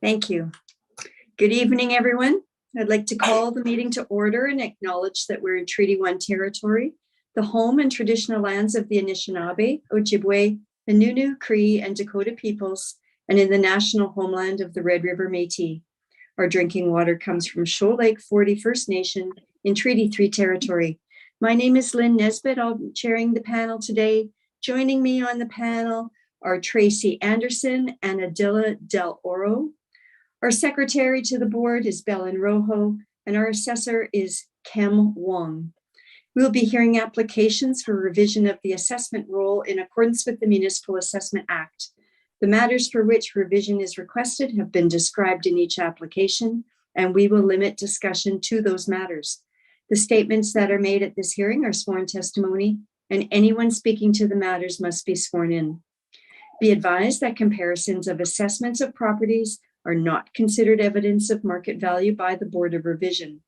Thank you. Good evening, everyone. I'd like to call the meeting to order and acknowledge that we're in Treaty 1 territory, the home and traditional lands of the Anishinaabe, Ojibwe, Innu, Cree, and Dakota peoples, and in the national homeland of the Red River Métis. Our drinking water comes from Shoal Lake 40 First Nation in Treaty 3 territory. My name is Lynn Nesbitt. I'll be chairing the panel today. Joining me on the panel are Tracy Anderson and Adila Del Oro. Our secretary to the board is Belen Rojo, and our assessor is Kem Wong. We'll be hearing applications for revision of the assessment roll in accordance with the Municipal Assessment Act. The matters for which revision is requested have been described in each application, and we will limit discussion to those matters. The statements that are made at this hearing are sworn testimony, and anyone speaking to the matters must be sworn in. Be advised that comparisons of assessments of properties are not considered evidence of market value by the Board of Revision.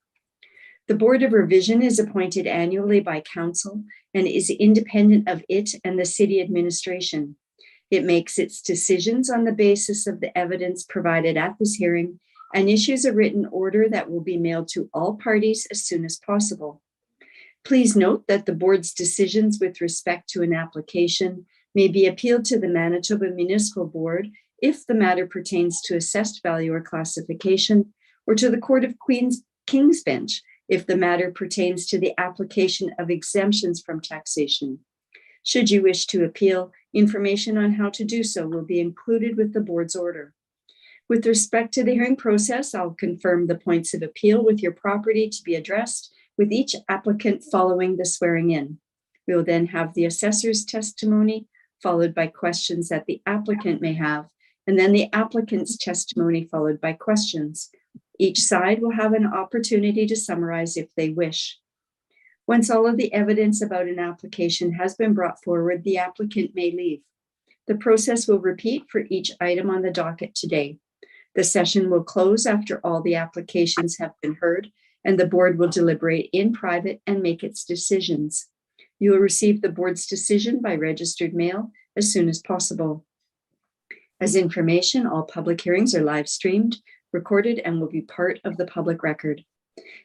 The Board of Revision is appointed annually by Council and is independent of it and the City Administration. It makes its decisions on the basis of the evidence provided at this hearing and issues a written order that will be mailed to all parties as soon as possible. Please note that the Board's decisions with respect to an application may be appealed to the Manitoba Municipal Board if the matter pertains to assessed value or classification, or to the Court of King's Bench if the matter pertains to the application of exemptions from taxation. Should you wish to appeal, information on how to do so will be included with the board's order. With respect to the hearing process, I'll confirm the points of appeal with your property to be addressed with each applicant following the swearing in. We will then have the assessor's testimony, followed by questions that the applicant may have, and then the applicant's testimony followed by questions. Each side will have an opportunity to summarize if they wish. Once all of the evidence about an application has been brought forward, the applicant may leave. The process will repeat for each item on the docket today. The session will close after all the applications have been heard, and the board will deliberate in private and make its decisions. You will receive the board's decision by registered mail as soon as possible. As information, all public hearings are live streamed, recorded, and will be part of the public record.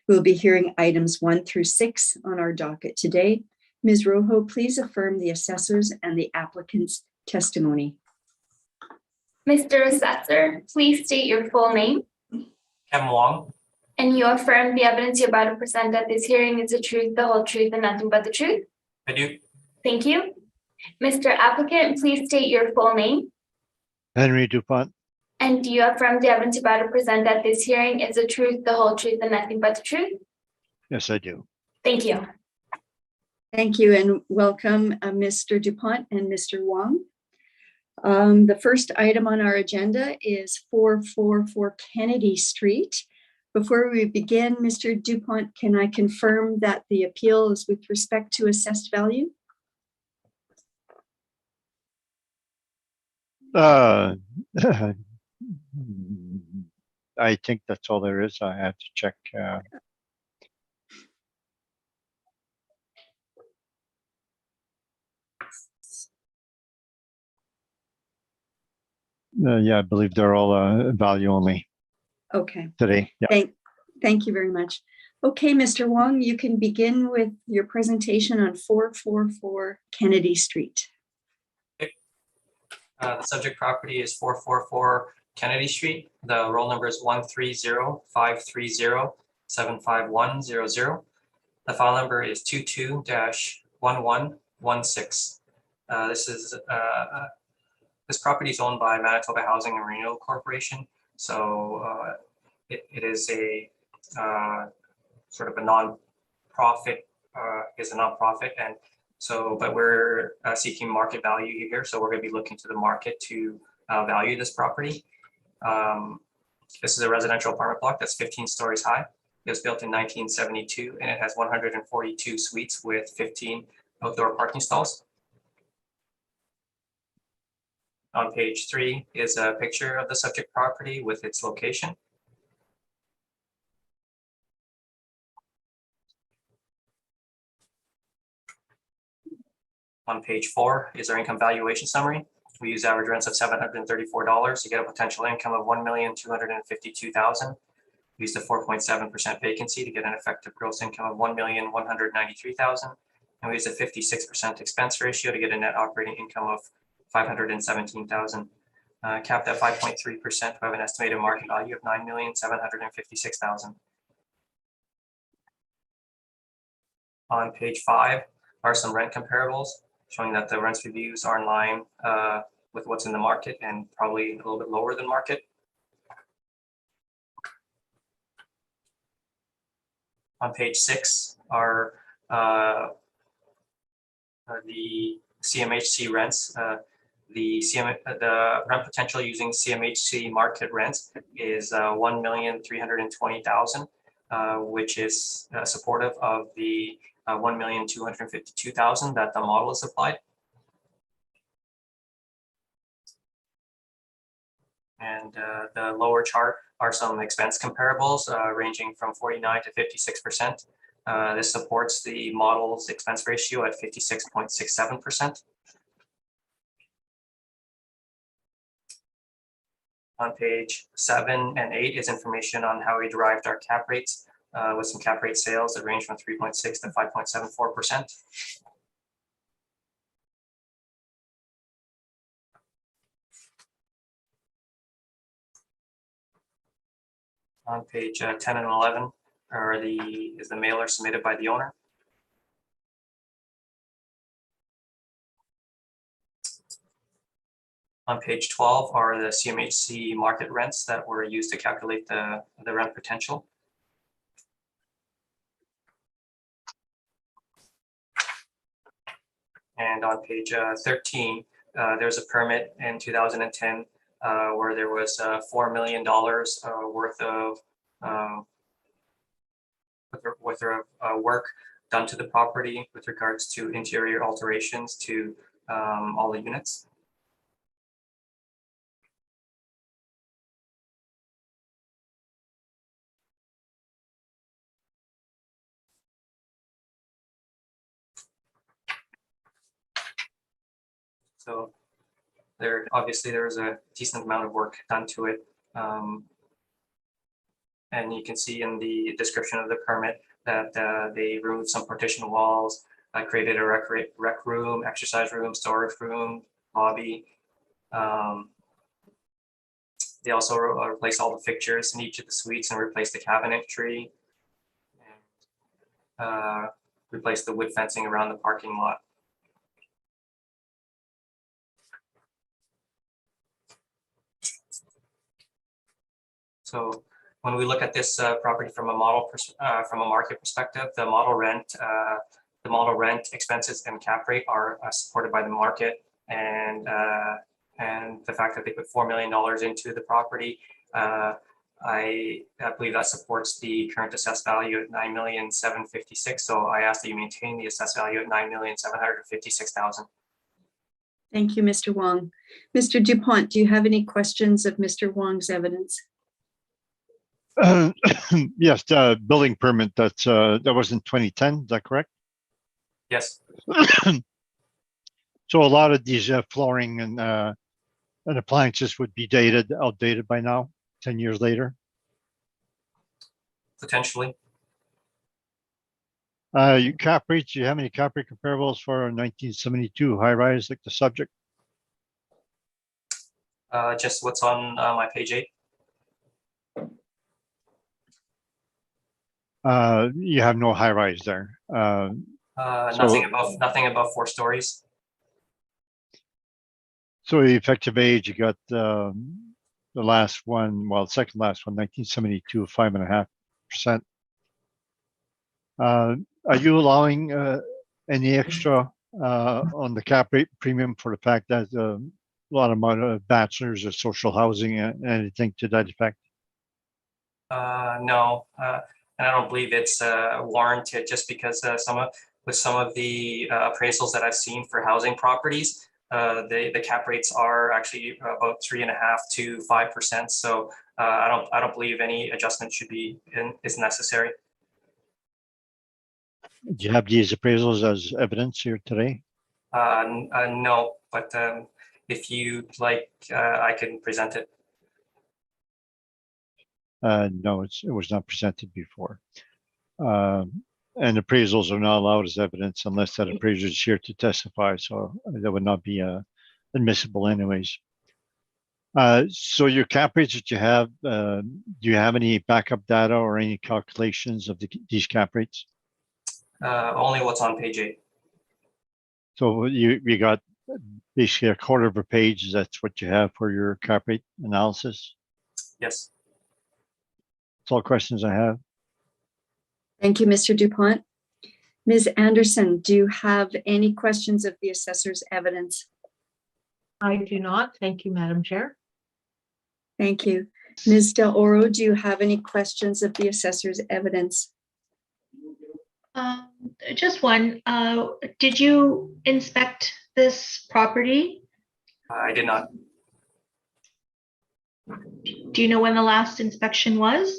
We'll be hearing items 1 through 6 on our docket today. Ms. Rojo, please affirm the assessors and the applicant's testimony. Mr. Assessor, please state your full name. Kem Wong. And you affirm the evidence you're about to present at this hearing is the truth, the whole truth, and nothing but the truth? I do. Thank you. Mr. Applicant, please state your full name. Henry DuPont. And do you affirm the evidence you're about to present at this hearing is the truth, the whole truth, and nothing but the truth? Yes, I do. Thank you. Thank you, and welcome, Mr. DuPont and Mr. Wong. The first item on our agenda is 444 Kennedy Street. Before we begin, Mr. DuPont, can I confirm that the appeal is with respect to assessed value? I think that's all there is. I have to check. Yeah, I believe they're all value only. Okay. Today. Yeah. Thank you very much. Okay, Mr. Wong, you can begin with your presentation on 444 Kennedy Street. The subject property is 444 Kennedy Street. The roll number is 130-530-75100. The file number is 22-1116. This property is owned by Manitoba Housing and Renewal Corporation. So it is a sort of a non-profit, and so, but we're seeking market value here. So we're going to be looking to the market to value this property. This is a residential apartment block that's 15 stories high. It was built in 1972, and it has 142 suites with 15 outdoor parking stalls. On page 3 is a picture of the subject property with its location. On page 4 is our income valuation summary. We use average rents of $734 to get a potential income of $1,252,000. We used a 4.7% vacancy to get an effective gross income of $1,193,000. And we used a 56% expense ratio to get a net operating income of $517,000. Capped at 5.3%, we have an estimated market value of $9,756,000. On page 5 are some rent comparables showing that the rents we've used are in line with what's in the market and probably a little bit lower than market. On page 6 are the CMHC rents. The rent potential using CMHC market rents is $1,320,000, which is supportive of the $1,252,000 that the model is applied. And the lower chart are some expense comparables ranging from 49 to 56%. This supports the model's expense ratio at 56.67%. On page 7 and 8 is information on how we derived our cap rates with some cap rate sales that range from 3.6 to 5.74%. On page 10 and 11 is the mailer submitted by the owner. On page 12 are the CMHC market rents that were used to calculate the rent potential. And on page 13, there's a permit in 2010 where there was $4 million worth of work done to the property with regards to interior alterations to all the units. So there was a decent amount of work done to it. And you can see in the description of the permit that they removed some partition walls, created a rec room, exercise room, storage room, lobby. They also replaced all the fixtures in each of the suites and replaced the cabinetry. And replaced the wood fencing around the parking lot. So when we look at this property from a market perspective, the model rent expenses and cap rate are supported by the market, and the fact that they put $4 million into the property, I believe that supports the current assessed value at $9,756,000. So I ask that you maintain the assessed value at $9,756,000. Thank you, Mr. Wong. Mr. Dupont, do you have any questions of Mr. Wong's evidence? Yes, the building permit that was in 2010. Is that correct? Yes. So a lot of these flooring and appliances would be outdated by now, 10 years later. Potentially. Cap rates. Do you have any cap rate comparables for 1972 high rise like the subject? Just what's on my page 8. You have no high rise there. Nothing above 4 stories. So the effective age, you got the last one, well, second last one, 1972, 5.5%. Are you allowing any extra on the cap rate premium for the fact that a lot of bachelors or social housing, anything to that effect? No, and I don't believe it's warranted, just because some of the appraisals that I've seen for housing properties, the cap rates are actually about 3.5 to 5%. So I don't believe any adjustment is necessary. Do you have these appraisals as evidence here today? No, but If you'd like, I can present it. No, it was not presented before. And appraisals are not allowed as evidence unless that appraiser is here to testify. So that would not be admissible anyways. So your cap rates that you have, do you have any backup data or any calculations of these cap rates? Only what's on page 8. So you got basically a quarter of a page. That's what you have for your cap rate analysis. Yes. That's all questions I have. Thank you, Mr. Dupont. Ms. Anderson, do you have any questions of the assessor's evidence? I do not. Thank you, Madam Chair. Thank you. Ms. Del Oro, do you have any questions of the assessor's evidence? Just one. Did you inspect this property? I did not. Do you know when the last inspection was?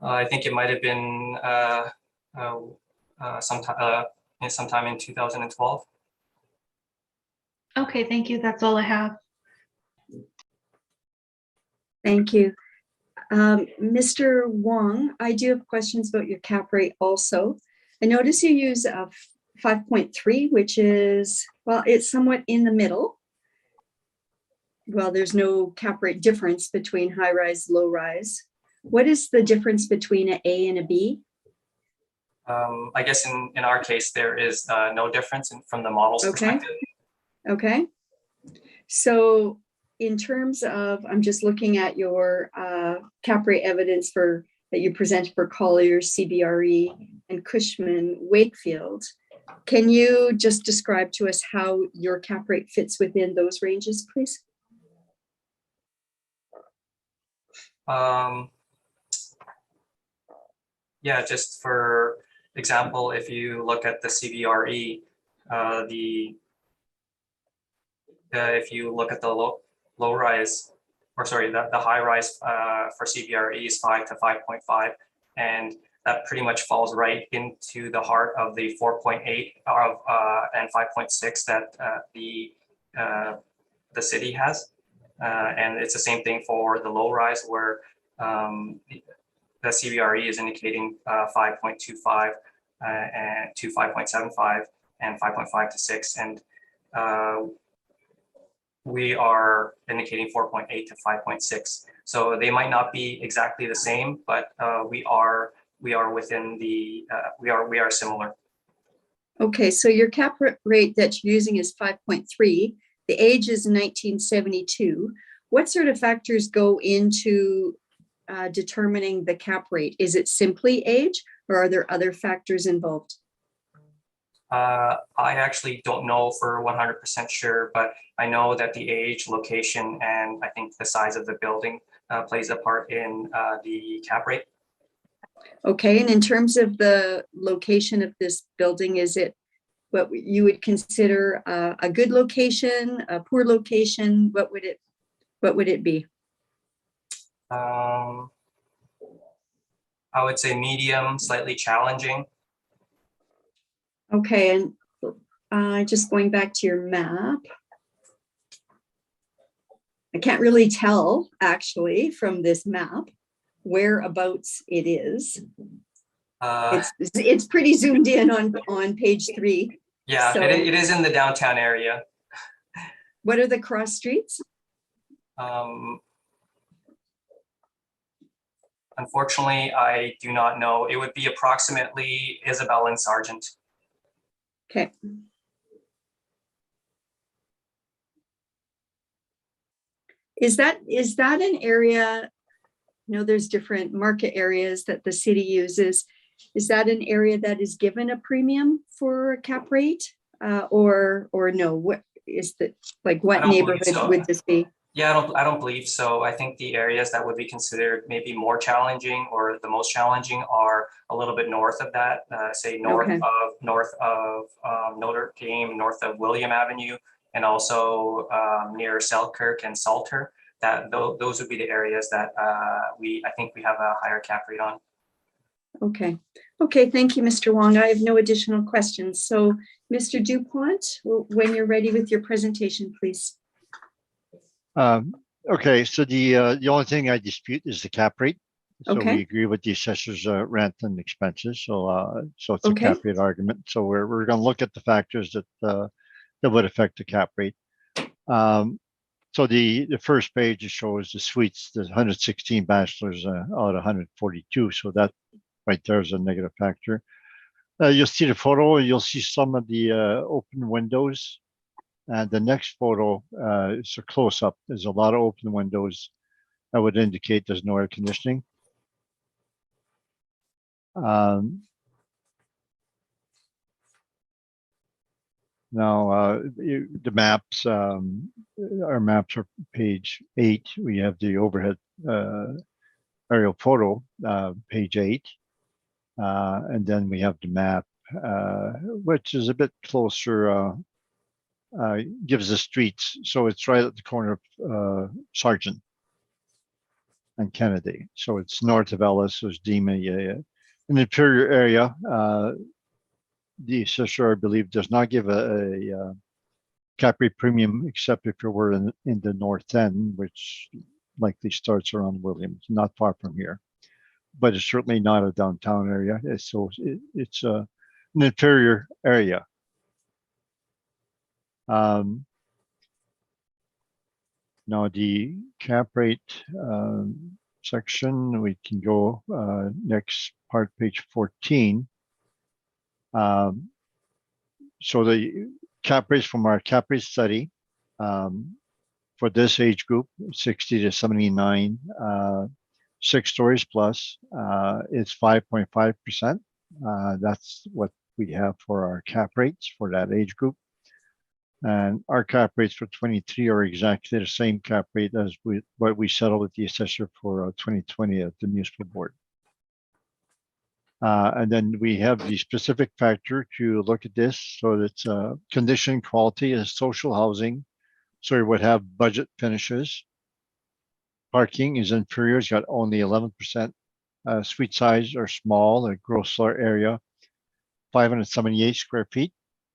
I think it might have been sometime in 2012. Okay, thank you. That's all I have. Thank you. Mr. Wong, I do have questions about your cap rate also. I notice you use a 5.3, which is, well, it's somewhat in the middle. Well, there's no cap rate difference between high rise, low rise. What is the difference between an A and a B? I guess in our case, there is no difference from the model's perspective. Okay. So in terms of, I'm just looking at your cap rate evidence that you present for Colliers, CBRE, and Cushman Wakefield. Can you just describe to us how your cap rate fits within those ranges, please? Yeah, just for example, if you look at the CBRE, if you look at the low rise, or sorry, the high rise for CBRE is 5 to 5.5, and that pretty much falls right into the heart of the 4.8 of and 5.6 that the city has, and it's the same thing for the low rise where the CBRE is indicating 5.25 and to 5.75 and 5.5 to 6, and we are indicating 4.8 to 5.6. So they might not be exactly the same, but we are within the we are similar. Okay, so your cap rate that you're using is 5.3. The age is 1972. What sort of factors go into determining the cap rate? Is it simply age, or are there other factors involved? I actually don't know for 100% sure, but I know that the age, location, and I think the size of the building plays a part in the cap rate. Okay, and in terms of the location of this building, is it what you would consider a good location, a poor location? What would it be? I would say medium, slightly challenging. Okay, and just going back to your map, I can't really tell actually from this map whereabouts it is. It's pretty zoomed in on page 3. Yeah, so, it is in the downtown area. What are the cross streets? Unfortunately, I do not know. It would be approximately Isabel and Sargent. Okay. Is that an area, you know, there's different market areas that the city uses. Is that an area that is given a premium for a cap rate or no? What is the, like, what neighborhood would this be? Yeah, I don't believe so. I think the areas that would be considered maybe more challenging or the most challenging are a little bit north of that, say north of Notre Dame, north of William Avenue, and also near Selkirk and Salter. those would be the areas that I think we have a higher cap rate on. Okay. Okay, thank you, Mr. Wong. I have no additional questions. So, Mr. Dupont, when you're ready with your presentation, please. Okay, so the only thing I dispute is the cap rate. So Okay. we agree with the assessor's rent and expenses. So it's a Okay. cap rate argument. So we're going to look at the factors that would affect the cap rate. So the first page shows the suites. There's 116 bachelors out of 142. So that right there is a negative factor. You'll see the photo. You'll see some of the open windows. And the next photo is a close-up. There's a lot of open windows that would indicate there's no air conditioning. Now, the maps, our maps are page 8. We have the overhead aerial photo, page 8. And then we have the map, which is a bit closer, gives the streets. So it's right at the corner of Sargent and Kennedy. So it's north of Ellis, so it's deemed an inferior area. The assessor, I believe, does not give a cap rate premium except if you were in the north end, which likely starts around Williams, not far from here. But it's certainly not a downtown area. It's an inferior area. Now the cap rate section, we can go next part, page 14. So the cap rates from our cap rate study for this age group, 60 to 79, 6 stories plus, is 5.5%. That's what we have for our cap rates for that age group. And our cap rates for 23 are exactly the same cap rate as what we settled with the assessor for 2020 at the municipal board. And then we have the specific factor to look at this. So it's condition quality is social housing. So it would have budget finishes. Parking is inferior. It's got only 11%. Suite size are small. The gross floor area, 578 square feet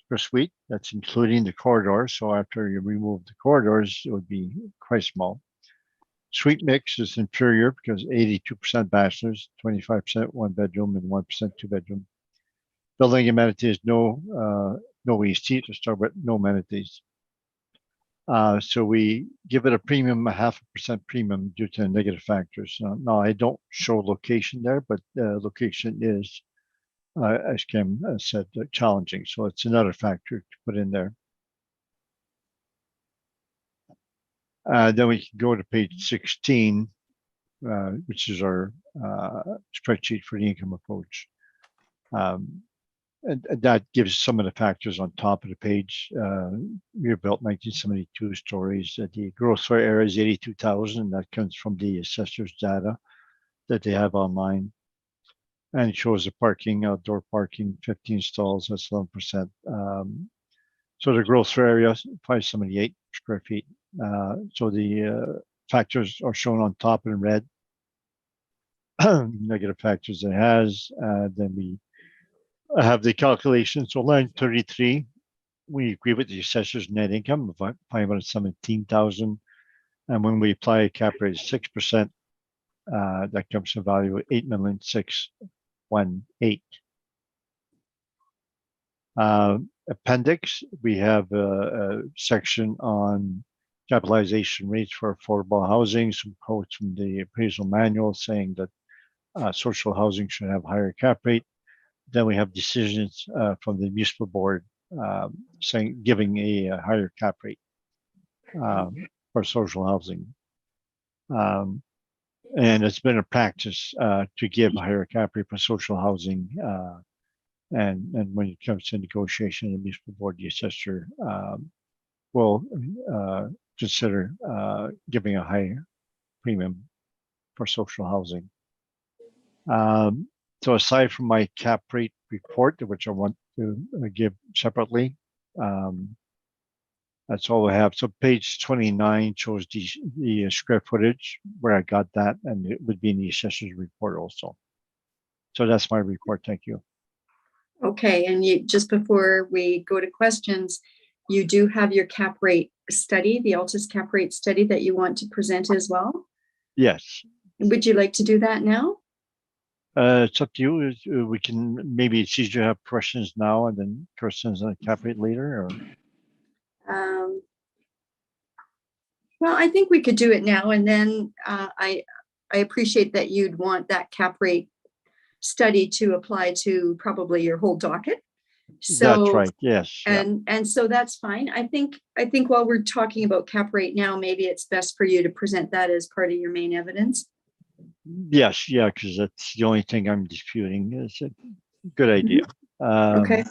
per suite. That's including the corridors. So after you remove the corridors, it would be quite small. Suite mix is inferior because 82% bachelors, 25% one bedroom, and 1% two bedroom. Building amenities, no EC to start with, no amenities. So we give it a premium, a 0.5% premium due to negative factors. Now I don't show location there, but location is, as Kim said, challenging. So it's another factor to put in there. Then we can go to page 16, which is our spreadsheet for the income approach. And that gives some of the factors on top of the page. We were built 1972 stories. The gross floor area is 82,000. That comes from the assessor's data that they have online. And it shows the parking, outdoor parking, 15 stalls, that's 11%. So the gross floor area, 578 square feet. So the factors are shown on top in red. Negative factors it has. Then we have the calculation. So line 33, we agree with the assessor's net income of 517,000. And when we apply a cap rate of 6%, that comes to a value of 8,618,000. Appendix, we have a section on capitalization rates for affordable housing, some quotes from the appraisal manual saying that social housing should have higher cap rate. Then we have decisions from the municipal board saying giving a higher cap rate for social housing. And it's been a practice to give a higher cap rate for social housing. And when it comes to negotiation, the municipal board, the assessor will consider giving a higher premium for social housing. So aside from my cap rate report, which I want to give separately, That's all I have. So page 29 shows the square footage where I got that, and it would be in the assessor's report also. So that's my report. Thank you. Okay, and you, just before we go to questions, you do have your cap rate study, the Altus cap rate study that you want to present as well. Yes. Would you like to do that now? It's up to you. We can, maybe it's easier to have questions now and then questions on the cap rate later, or Well, I think we could do it now, and then I appreciate that you'd want that cap rate study to apply to probably your whole docket. So that's right. Yes. Yeah. and so that's fine. I think while we're talking about cap rate now, maybe it's best for you to present that as part of your main evidence. Yes. Yeah. Because that's the only thing I'm disputing. It's a good idea. Okay.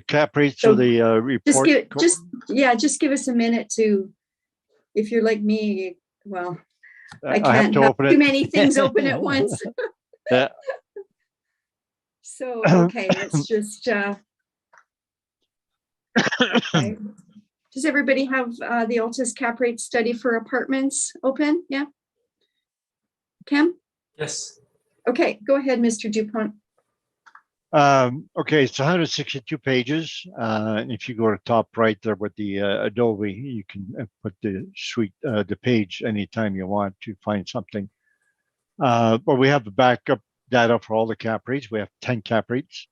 Cap rate. So So the report. Just give us a minute to, if you're like me, well, I have can't to have open too it. many things open at once. Yeah. So, okay, let's just, okay. Does everybody have the Altus cap rate study for apartments open? Yeah? Cam? Yes. Okay, go ahead, Mr. Dupont. Okay, it's 162 pages. And if you go to top right there with the Adobe, you can put the the page anytime you want to find something. But we have the backup data for all the cap rates. We have 10 cap rates,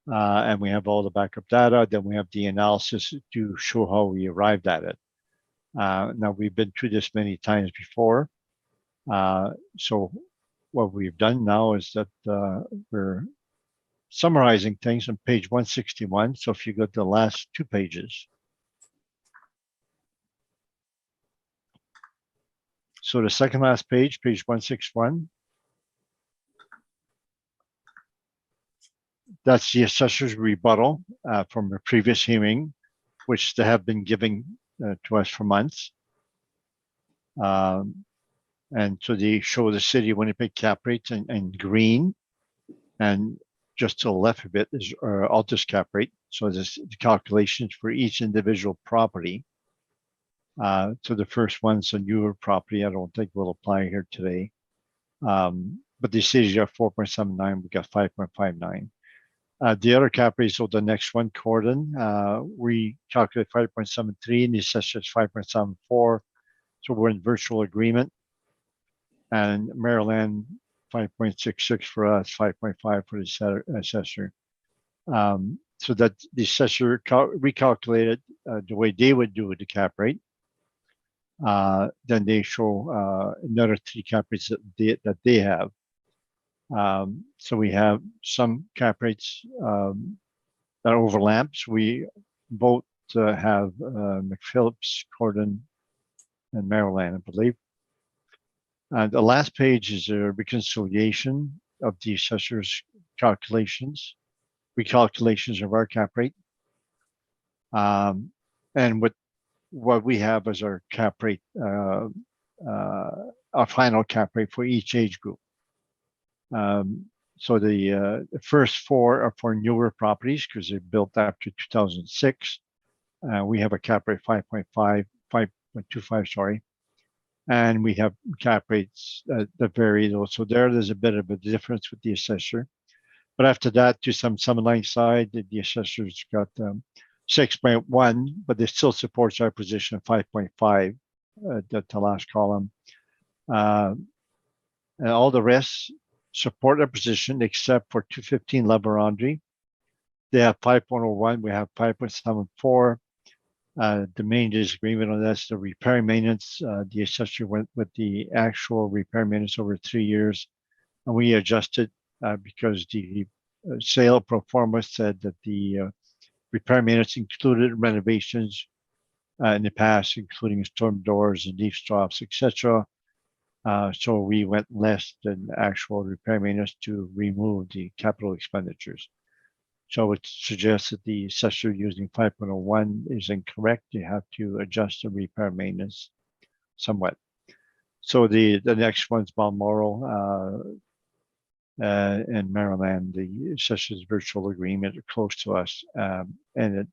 and we have all the backup data. Then we have the analysis to show how we arrived at it. Now, we've been through this many times before. So what we've done now is that we're summarizing things on page 161. So if you go to the last 2 pages. So the second last page, page 161. That's the assessor's rebuttal from a previous hearing, which they have been giving to us for months. And so they show the city of Winnipeg cap rates in green, and just to the left of it is Altus cap rate. So this the calculations for each individual property. So the first one's a newer property. I don't think will apply here today. But the city's got 4.79, we got 5.59. The other cap rate, so the next one, Corden, we calculate 5.73 and the assessor is 5.74. So we're in virtual agreement. And Maryland, 5.66 for us, 5.5 for the assessor. So that the assessor recalculated the way they would do with the cap rate. Then they show another 3 cap rates that they have. So we have some cap rates that overlap. So we both have McPhillips, Corden, and Maryland, I believe. The last page is a reconciliation of the assessor's calculations, recalculations of our cap rate. And what we have as our cap rate, our final cap rate for each age group. So the first 4 are for newer properties because they're built after 2006. We have a cap rate 5.25, sorry. And we have cap rates that vary though. So there's a bit of a difference with the assessor. But after that, to some line side, the assessor's got 6.1, but they still supports our position of 5.5, the last column. And all the rest support our position except for 215 La Vérendrye. They have 5.01, we have 5.74. The main disagreement on that's the repair maintenance. The assessor went with the actual repair maintenance over 3 years, and we adjusted because the sale pro forma said that the repair maintenance included renovations in the past, including storm doors and leaf stops, etc. So we went less than actual repair maintenance to remove the capital expenditures. So it suggests that the assessor using 5.01 is incorrect. You have to adjust the repair maintenance somewhat. So the next one's Balmoral in Maryland. The assessor's virtual agreement are close to us, and it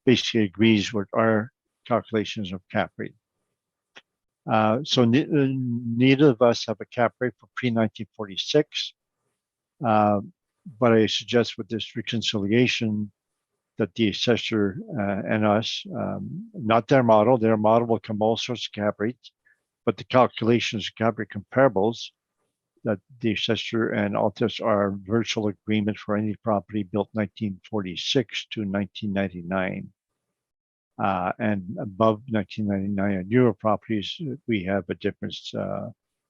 basically agrees with our calculations of cap rate. So neither of us have a cap rate for pre-1946. But I suggest with this reconciliation that the assessor and us, not their model will come all sorts of cap rates, but the calculations of cap rate comparables that the assessor and Altus are virtual agreement for any property built 1946 to 1999. And above 1999 on newer properties, we have a difference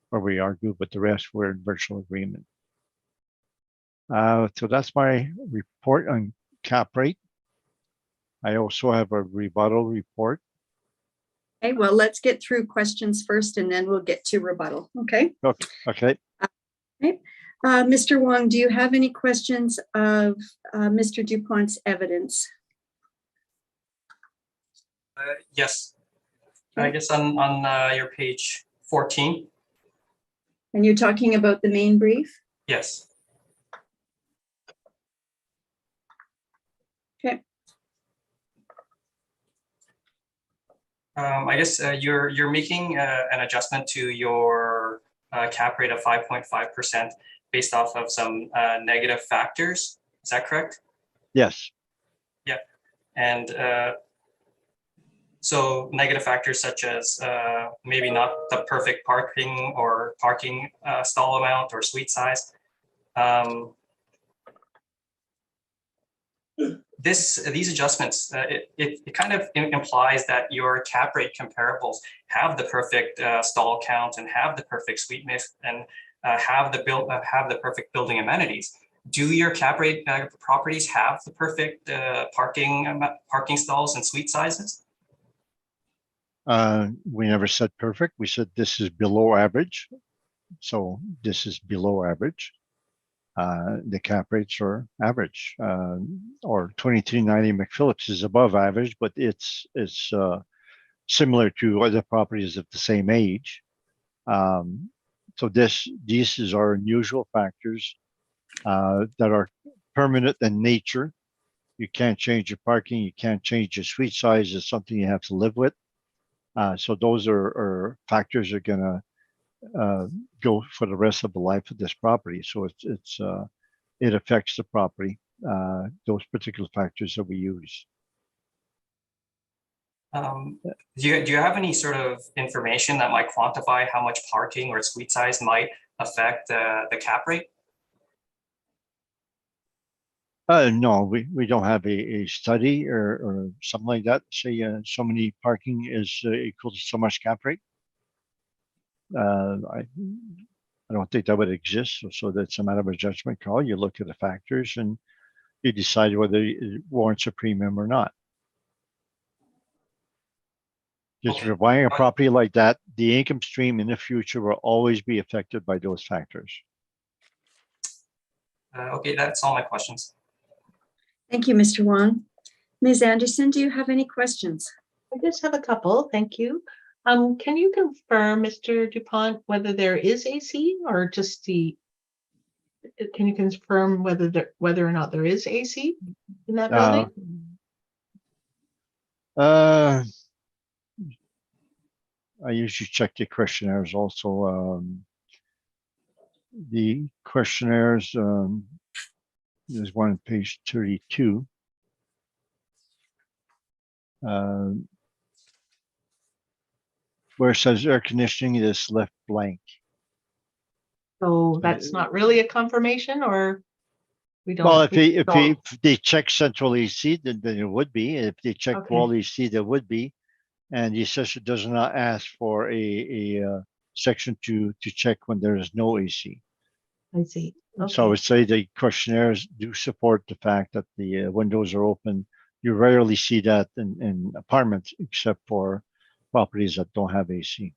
where we argue, but the rest were in virtual agreement. So that's my report on cap rate. I also have a rebuttal report. Okay, well, let's get through questions first and then we'll get to rebuttal. Okay. Okay. Mr. Wong, do you have any questions of Mr. DuPont's evidence? Yes. I guess on your page 14. And you're talking about the main brief? Yes. Okay. I guess you're making an adjustment to your cap rate of 5.5% based off of some negative factors. Is that correct? Yes. Yeah. And so negative factors such as maybe not the perfect parking or parking stall amount or suite size. These adjustments, it kind of implies that your cap rate comparables have the perfect stall count and have the perfect suite mix and have the perfect building amenities. Do your cap rate properties have the perfect parking stalls and suite sizes? We never said perfect. We said this is below average. So this is below average. The cap rates are average, or 2390 McPhillips is above average, but it's similar to other properties of the same age. So these is our unusual factors that are permanent in nature. You can't change your parking, you can't change your suite size. It's something you have to live with. So those are factors that are gonna go for the rest of the life of this property. So it affects the property, those particular factors that we use. Do you have any sort of information that might quantify how much parking or suite size might affect the cap rate? No, we don't have a study or something like that. Say so many parking is equal to so much cap rate. I don't think that would exist. So that's a matter of a judgment call. You look at the factors and you decide whether it warrants a premium or not. Because if you're buying a property like that, the income stream in the future will always be affected by those factors. Okay, that's all my questions. Thank you, Mr. Wong. Ms. Anderson, do you have any questions? I just have a couple, thank you. Can you confirm, Mr. DuPont, whether there is AC or just can you confirm whether or not there is AC in that building? I usually check the questionnaires also. The questionnaires, there's one on page 32. Where it says air conditioning, it is left blank. So that's not really a confirmation, or we don't? Well, if they check central AC, then it would be. If they check wall AC, there would be. And the assessor does not ask for a section to check when there is no AC. I see. Okay. So I would say the questionnaires do support the fact that the windows are open. You rarely see that in apartments, except for properties that don't have AC.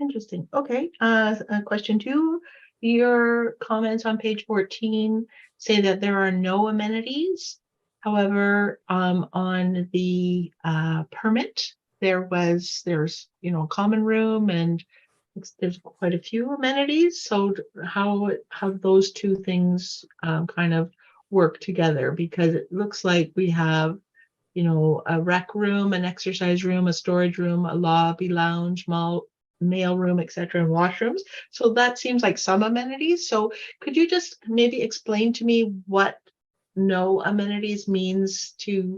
Interesting. Okay. Question 2. Your comments on page 14 say that there are no amenities. However, on the permit, there's a common room and there's quite a few amenities. So how those two things kind of work together? Because it looks like we have, a rec room, an exercise room, a storage room, a lobby lounge, mail room, etc., and washrooms. So that seems like some amenities. So could you just maybe explain to me what no amenities means to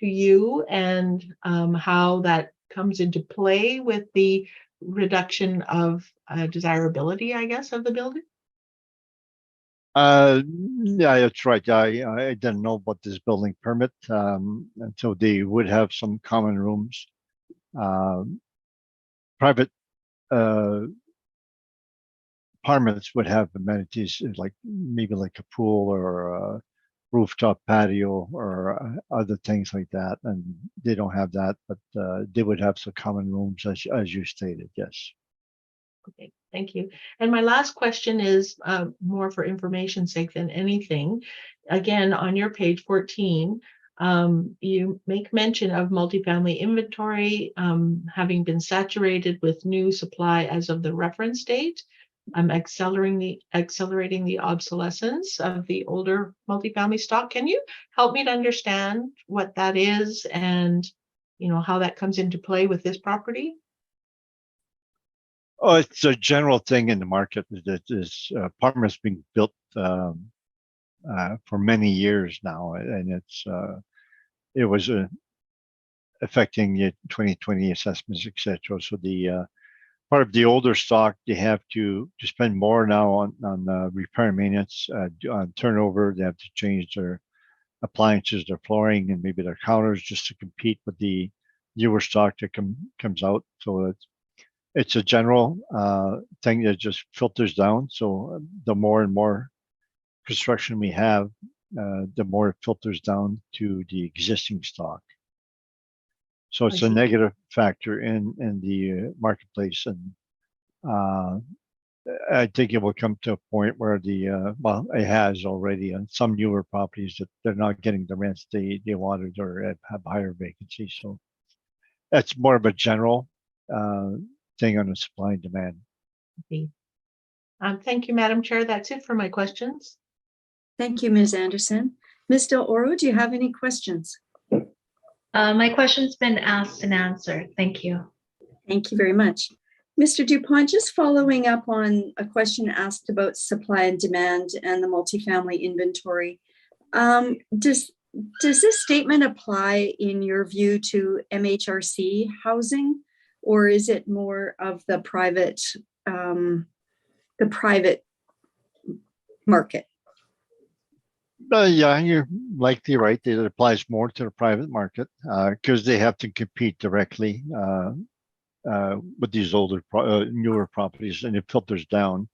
you, and how that comes into play with the reduction of desirability, I guess, of the building? Yeah, that's right. I didn't know about this building permit, and so they would have some common rooms. Private apartments would have amenities like maybe like a pool or a rooftop patio or other things like that, and they don't have that, but they would have some common rooms as you stated. Yes. Okay, thank you. And my last question is more for information's sake than anything. Again, on your page 14, you make mention of multifamily inventory having been saturated with new supply as of the reference date. Accelerating the obsolescence of the older multifamily stock. Can you help me to understand what that is and how that comes into play with this property? Oh, it's a general thing in the market that is apartments being built for many years now, and it was affecting the 2020 assessments, etc. So the part of the older stock, they have to spend more now on repair and maintenance, on turnover. They have to change their appliances, their flooring, and maybe their counters just to compete with the newer stock that comes out. So it's a general thing that just filters down. So the more and more construction we have, the more it filters down to the existing stock. So it's a negative factor in the marketplace, and I think it will come to a point where it has already on some newer properties that they're not getting the rents they wanted or have higher vacancies. So that's more of a general thing on the supply and demand. Thank you, Madam Chair. That's it for my questions. Thank you, Ms. Anderson. Ms. Del Oro, do you have any questions? My question's been asked and answered. Thank you. Thank you very much. Mr. Dupont, just following up on a question asked about supply and demand and the multifamily inventory. Does this statement apply in your view to MHRC housing, or is it more of the private market? Yeah, you're likely right. It applies more to the private market because they have to compete directly with these older, newer properties, and it filters down.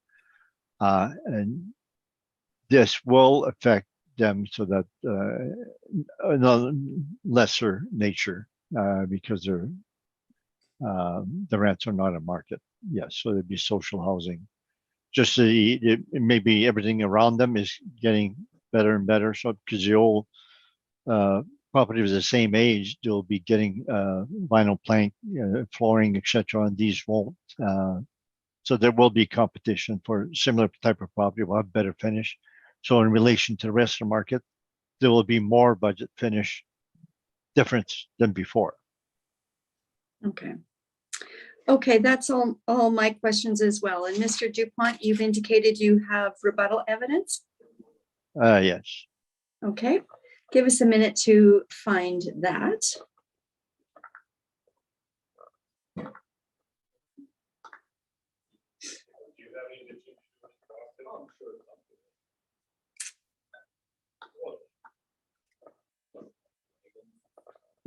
And this will affect them so that another lesser nature because the rents are not a market. Yes, so there'd be social housing. Just maybe everything around them is getting better and better. So because the old property was the same age, they'll be getting vinyl plank, flooring, etc. And these won't. So there will be competition for similar type of property. Will have better finish. So in relation to the rest of the market, there will be more budget finish difference than before. Okay. Okay, that's all my questions as well. And Mr. Dupont, you've indicated you have rebuttal evidence? Yes. Okay, give us a minute to find that.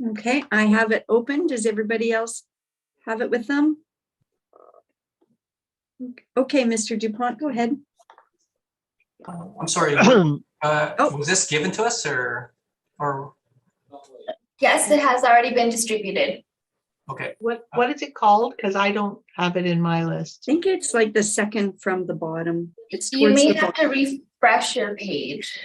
Okay, I have it open. Does everybody else have it with them? Okay, Mr. Dupont, go ahead. I'm sorry. Was this given to us or? Yes, it has already been distributed. Okay. What is it called? Because I don't have it in my list. I think it's like the second from the bottom. It's You towards may the have to bottom. refresh your page.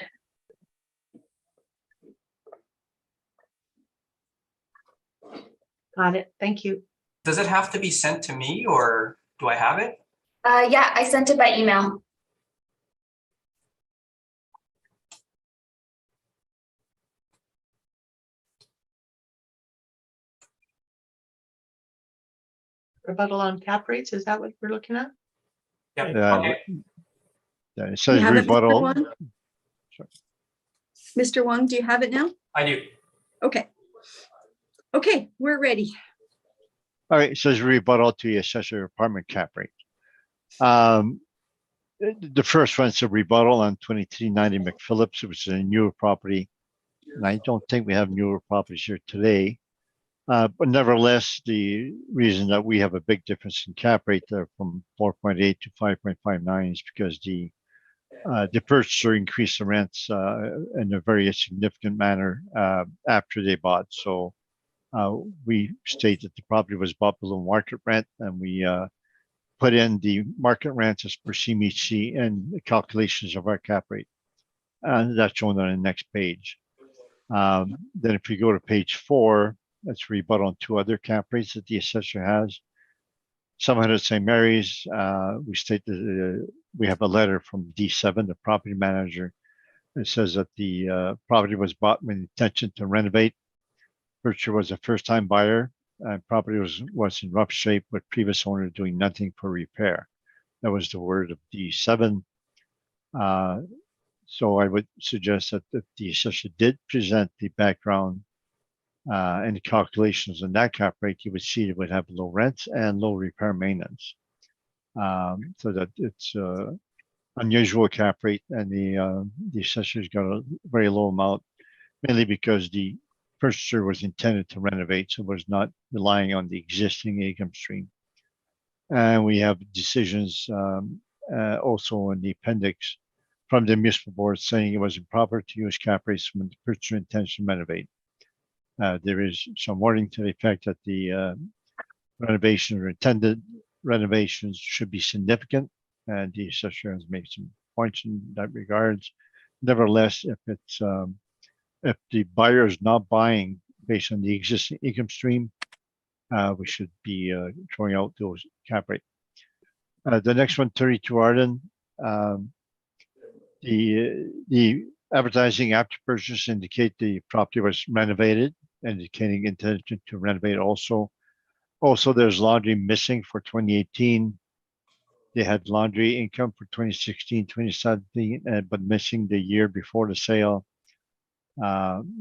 Got it. Thank you. Does it have to be sent to me or do I have it? Yeah, I sent it by email. rebuttal on cap rates, is that what we're looking at? Yeah, Yeah. okay. Yeah, it Do you says have it, Mr. rebuttal. Wong? Sorry. Mr. Wong, do you have it now? I do. Okay. Okay, we're ready. All right, it says rebuttal to the assessor apartment cap rate. The first one's a rebuttal on 2390 McPhillips, which is a newer property. And I don't think we have newer properties here today. But nevertheless, the reason that we have a big difference in cap rate there from 4.8 to 5.59 is because the purchaser increased the rents in a very significant manner after they bought. So we state that the property was bought below market rent, and we put in the market rents as per CMHC and the calculations of our cap rate. And that's shown on the next page. Then if you go to page 4, that's rebuttal on 2 other cap rates that the assessor has. 700 St. Mary's, we state that we have a letter from D7, the property manager. It says that the property was bought with intention to renovate. Purchaser was a first-time buyer. Property was in rough shape with previous owner doing nothing for repair. That was the word of D7. So I would suggest that if the assessor did present the background and the calculations on that cap rate, you would see it would have low rents and low repair maintenance. So that it's unusual cap rate, and the assessor's got a very low amount, mainly because the purchaser was intended to renovate, so was not relying on the existing income stream. And we have decisions also in the appendix from the municipal board saying it was improper to use cap rates when the purchaser intends to renovate. There is some wording to the effect that the renovation or intended renovations should be significant, and the assessor has made some points in that regards. Nevertheless, if the buyer is not buying based on the existing income stream, we should be throwing out those cap rate. The next one, 32 Arden. The advertising after purchase indicate the property was renovated, indicating intention to renovate also. Also, there's laundry missing for 2018. They had laundry income for 2016, 2017, but missing the year before the sale.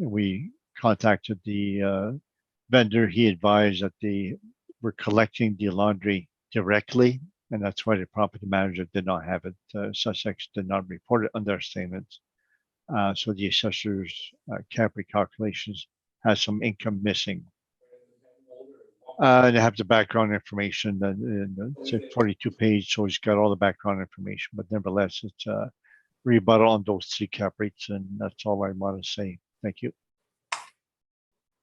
We contacted the vendor. He advised that they were collecting the laundry directly, and that's why the property manager did not have it. Sussex did not report it on their statements. So the assessor's cap rate calculations has some income missing. And I have the background information, it's a 42 page, so he's got all the background information, but nevertheless, it's a rebuttal on those 3 cap rates, and that's all I want to say. Thank you.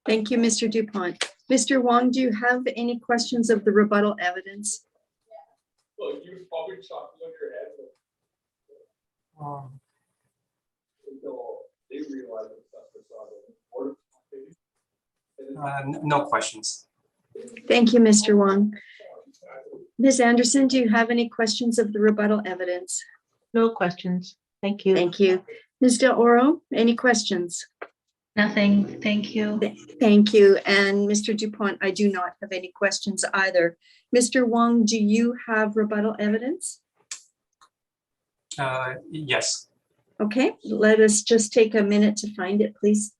Thank you, Mr. Dupont. Mr. Wong, do you have any questions of the rebuttal evidence? Well, you probably talked about your head until they realized that stuff was on the board. No questions. Thank you, Mr. Wong. Ms. Anderson, do you have any questions of the rebuttal evidence? No questions. Thank you. Thank you. Ms. Del Oro, any questions? Nothing. Thank you. Thank you. And Mr. Dupont, I do not have any questions either. Mr. Wong, do you have rebuttal evidence? Yes. Okay, let us just take a minute to find it, please.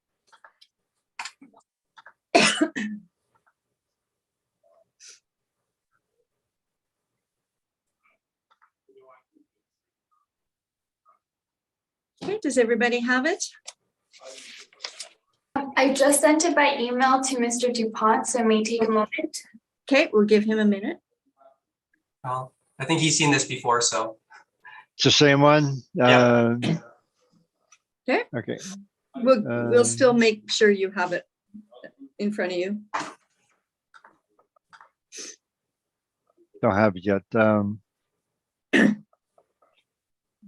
Okay, does everybody have it? I just sent it by email to Mr. Dupont, so it may take a moment. Okay, we'll give him a minute. Well, I think he's seen this before, so. It's the same one? Yeah. Okay. Okay. We'll still make sure you have it in front of you. Don't have it yet.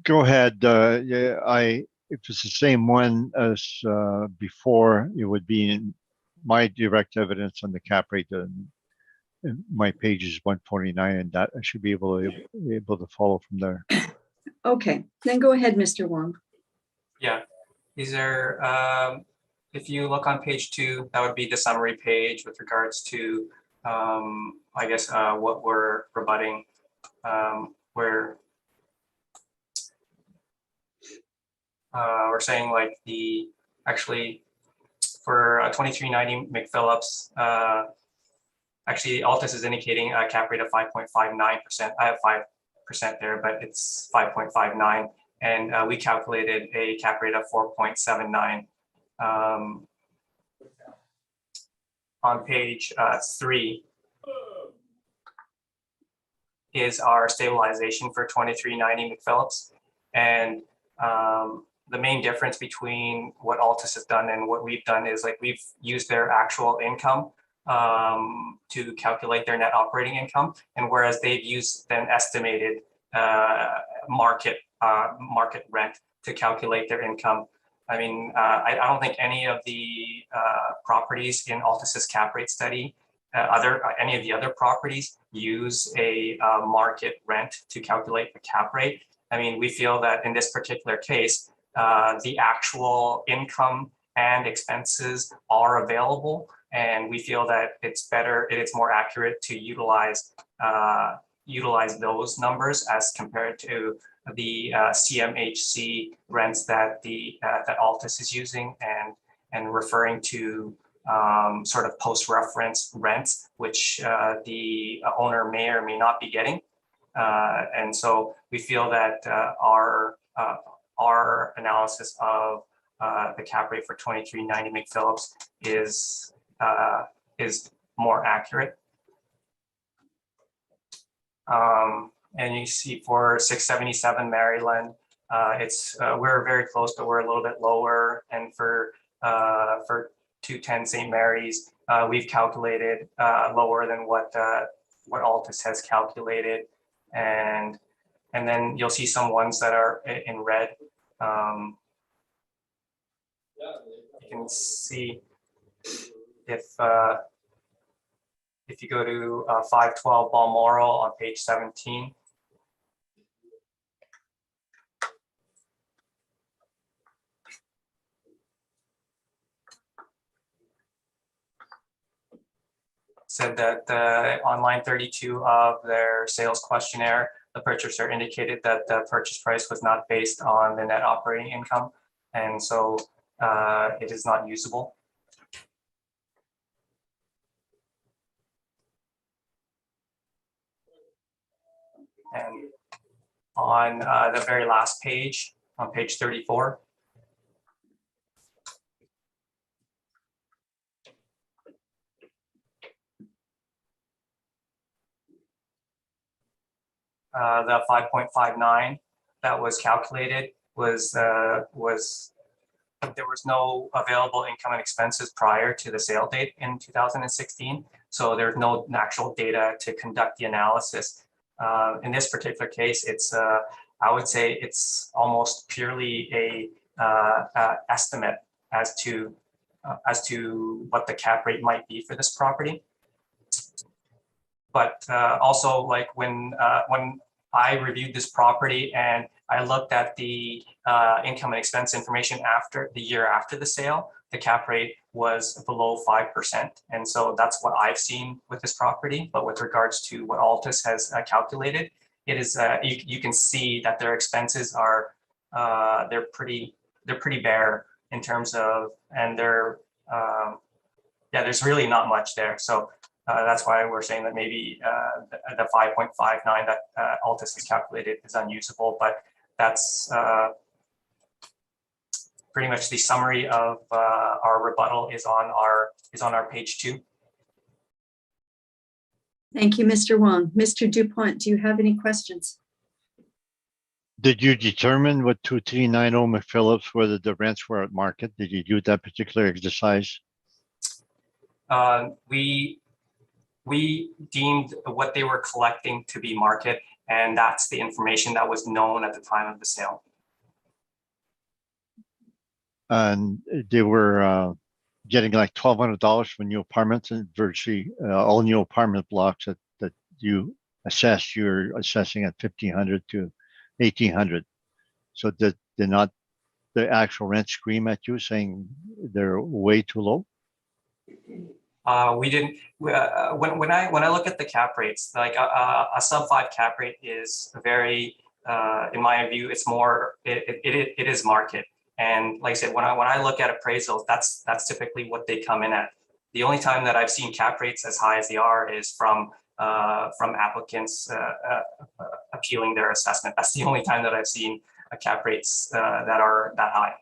Go ahead. Yeah, if it's the same one as before, it would be in my direct evidence on the cap rate. My page is 149, and that I should be able to follow from there. Okay, then go ahead, Mr. Wong. Yeah. Is there, if you look on page 2, that would be the summary page with regards to I guess what we're rebutting, we're saying like actually for 2390 McPhillips, actually Altus is indicating a cap rate of 5.59%. I have 5% there, but it's 5.59, and we calculated a cap rate of 4.79. On page 3 is our stabilization for 2390 McPhillips, and the main difference between what Altus has done and what we've done is like we've used their actual income to calculate their net operating income, and whereas they've used an estimated market rent to calculate their income. I mean, I don't think any of the properties in Altus's cap rate study, any of the other properties use a market rent to calculate the cap rate. I mean, we feel that in this particular case, the actual income and expenses are available, and we feel that it's more accurate to utilize those numbers as compared to the CMHC rents that that Altus is using and referring to sort of post-reference rents, which the owner may or may not be getting. And so we feel that our analysis of the cap rate for 2390 McPhillips is more accurate. And you see for 677 Maryland, we're very close, but we're a little bit lower. And for 210 St. Mary's, we've calculated lower than what Altus has calculated, and then you'll see some ones that are in red. You can see if you go to 512 Balmoral on page 17. Said that on line 32 of their sales questionnaire, the purchaser indicated that the purchase price was not based on the net operating income, and so it is not usable. And on the very last page, on page 34, the 5.59 that was calculated was there was no available income and expenses prior to the sale date in 2016, so there's no actual data to conduct the analysis. In this particular case, it's I would say it's almost purely a estimate as to what the cap rate might be for this property. But also, like when I reviewed this property and I looked at the income and expense information after the year after the sale, the cap rate was below 5%. And so that's what I've seen with this property. But with regards to what Altus has calculated, it is you can see that their expenses are they're pretty bare in terms of, and they're there's really not much there. So that's why we're saying that maybe the 5.59 that Altus has calculated is unusable, but that's pretty much the summary of our rebuttal is on our page 2. Thank you, Mr. Wong. Mr. Dupont, do you have any questions? Did you determine what 2390 McPhillips, whether the rents were at market? Did you do that particular exercise? We deemed what they were collecting to be market, and that's the information that was known at the time of the sale. And they were getting like $1,200 for new apartments, and virtually all new apartment blocks that you assess, you're assessing at $1,500 to $1,800. So did not the actual rent scream at you saying they're way too low? We didn't, when I look at the cap rates, like a sub 5 cap rate is very, in my view, it's more, it is market. And like I said, when I look at appraisals, that's typically what they come in at. The only time that I've seen cap rates as high as they are is from applicants appealing their assessment. That's the only time that I've seen cap rates that are that high.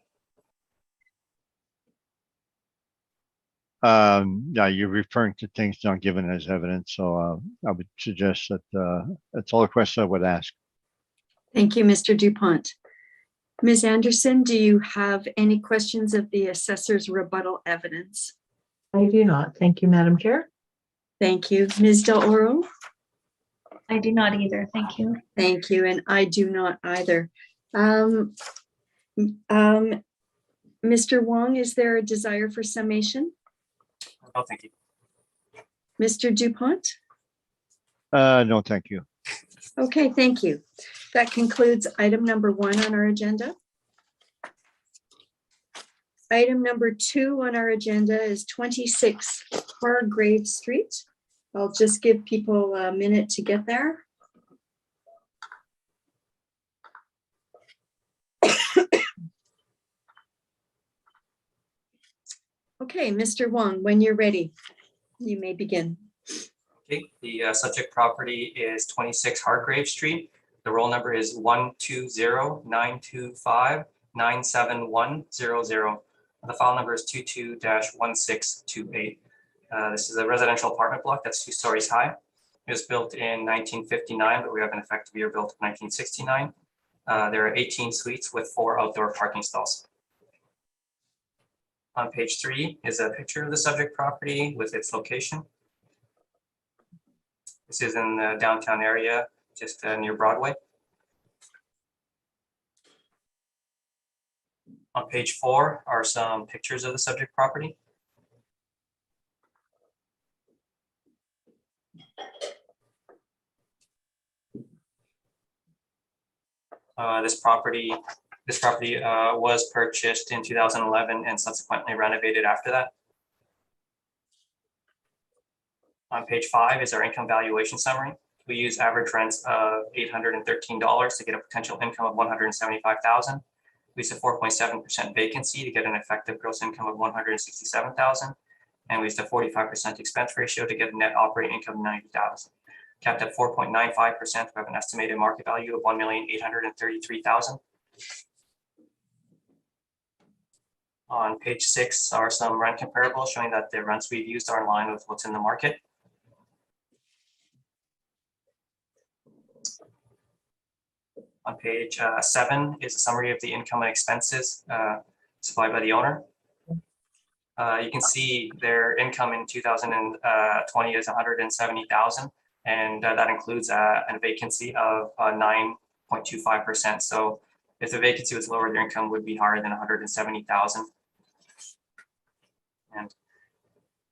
Yeah, you're referring to things not given as evidence, so I would suggest that that's all the questions I would ask. Thank you, Mr. Dupont. Ms. Anderson, do you have any questions of the assessor's rebuttal evidence? I do not. Thank you, Madam Chair. Thank you. Ms. Del Oro? I do not either. Thank you. Thank you, and I do not either. Mr. Wong, is there a desire for summation? No, thank you. Mr. Dupont? No, thank you. Okay, thank you. That concludes item number 1 on our agenda. Item number 2 on our agenda is 26 Hargrave Street. I'll just give people a minute to get there. Okay, Mr. Wong, when you're ready, you may begin. Okay, the subject property is 26 Hargrave Street. The roll number is 120-925-97100. The file number is 22-1628. This is a residential apartment block that's 2 stories high. It was built in 1959, but we have an effective year built in 1969. There are 18 suites with 4 outdoor parking stalls. On page 3 is a picture of the subject property with its location. This is in the downtown area, just near Broadway. On page 4 are some pictures of the subject property. This property was purchased in 2011 and subsequently renovated after that. On page 5 is our income valuation summary. We use average rents of $813 to get a potential income of $175,000. We use a 4.7% vacancy to get an effective gross income of $167,000. And we used a 45% expense ratio to get a net operating income of $90,000. Capped at 4.95%, we have an estimated market value of $1,833,000. On page 6 are some rent comparables showing that the rents we've used are in line with what's in the market. On page 7 is a summary of the income and expenses supplied by the owner. You can see their income in 2020 is $170,000, and that includes a vacancy of 9.25%. So if the vacancy was lower, their income would be higher than $170,000. And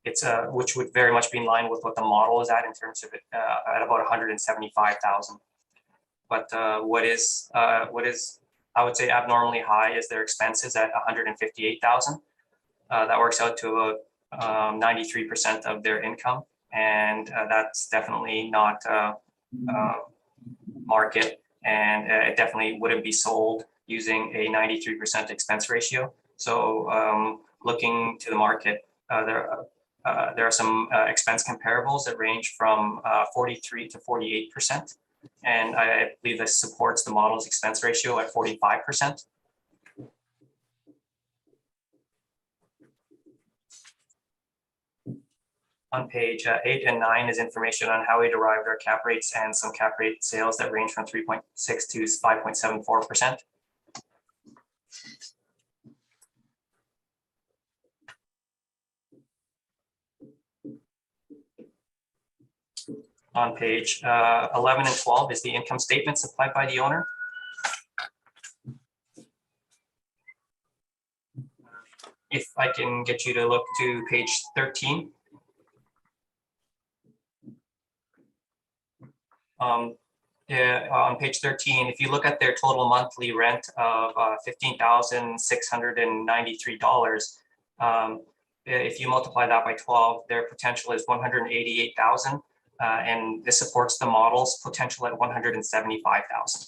it's which would very much be in line with what the model is at in terms of it at about $175,000. But what is I would say abnormally high is their expenses at $158,000. That works out to 93% of their income, and that's definitely not market, and it definitely wouldn't be sold using a 93% expense ratio. So looking to the market, there are some expense comparables that range from 43 to 48%. And I believe this supports the model's expense ratio at 45%. On page 8 and 9 is information on how we derived our cap rates and some cap rate sales that range from 3.6 to 5.74%. On page 11 and 12 is the income statement supplied by the owner. If I can get you to look to page 13. On page 13, if you look at their total monthly rent of $15,693, if you multiply that by 12, their potential is 188,000. And this supports the model's potential at 175,000.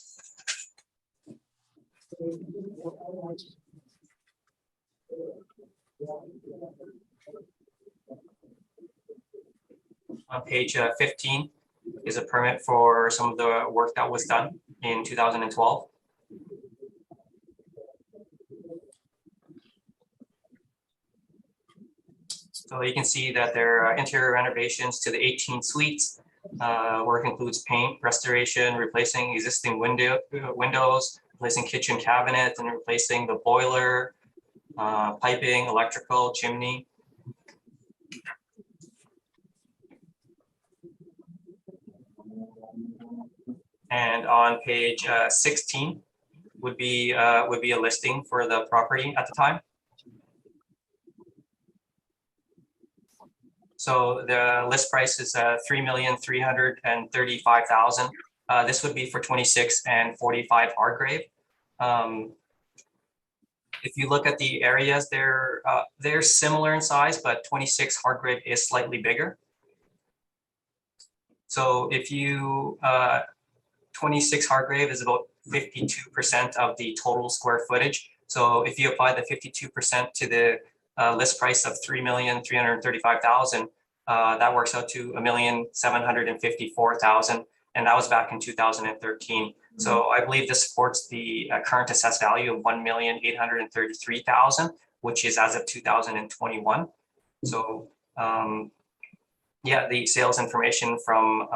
On page 15 is a permit for some of the work that was done in 2012. So you can see that there are interior renovations to the 18 suites. Work includes paint, restoration, replacing existing windows, replacing kitchen cabinets, and replacing the boiler, piping, electrical, chimney. And on page 16 would be a listing for the property at the time. So the list price is $3,335,000. This would be for 26 and 45 Hargrave. If you look at the areas, they're similar in size, but 26 Hargrave is slightly bigger. So if you 26 Hargrave is about 52% of the total square footage. So if you apply the 52% to the list price of $3,335,000, that works out to $1,754,000, and that was back in 2013. So I believe this supports the current assessed value of $1,833,000, which is as of 2021. So yeah, the sales information from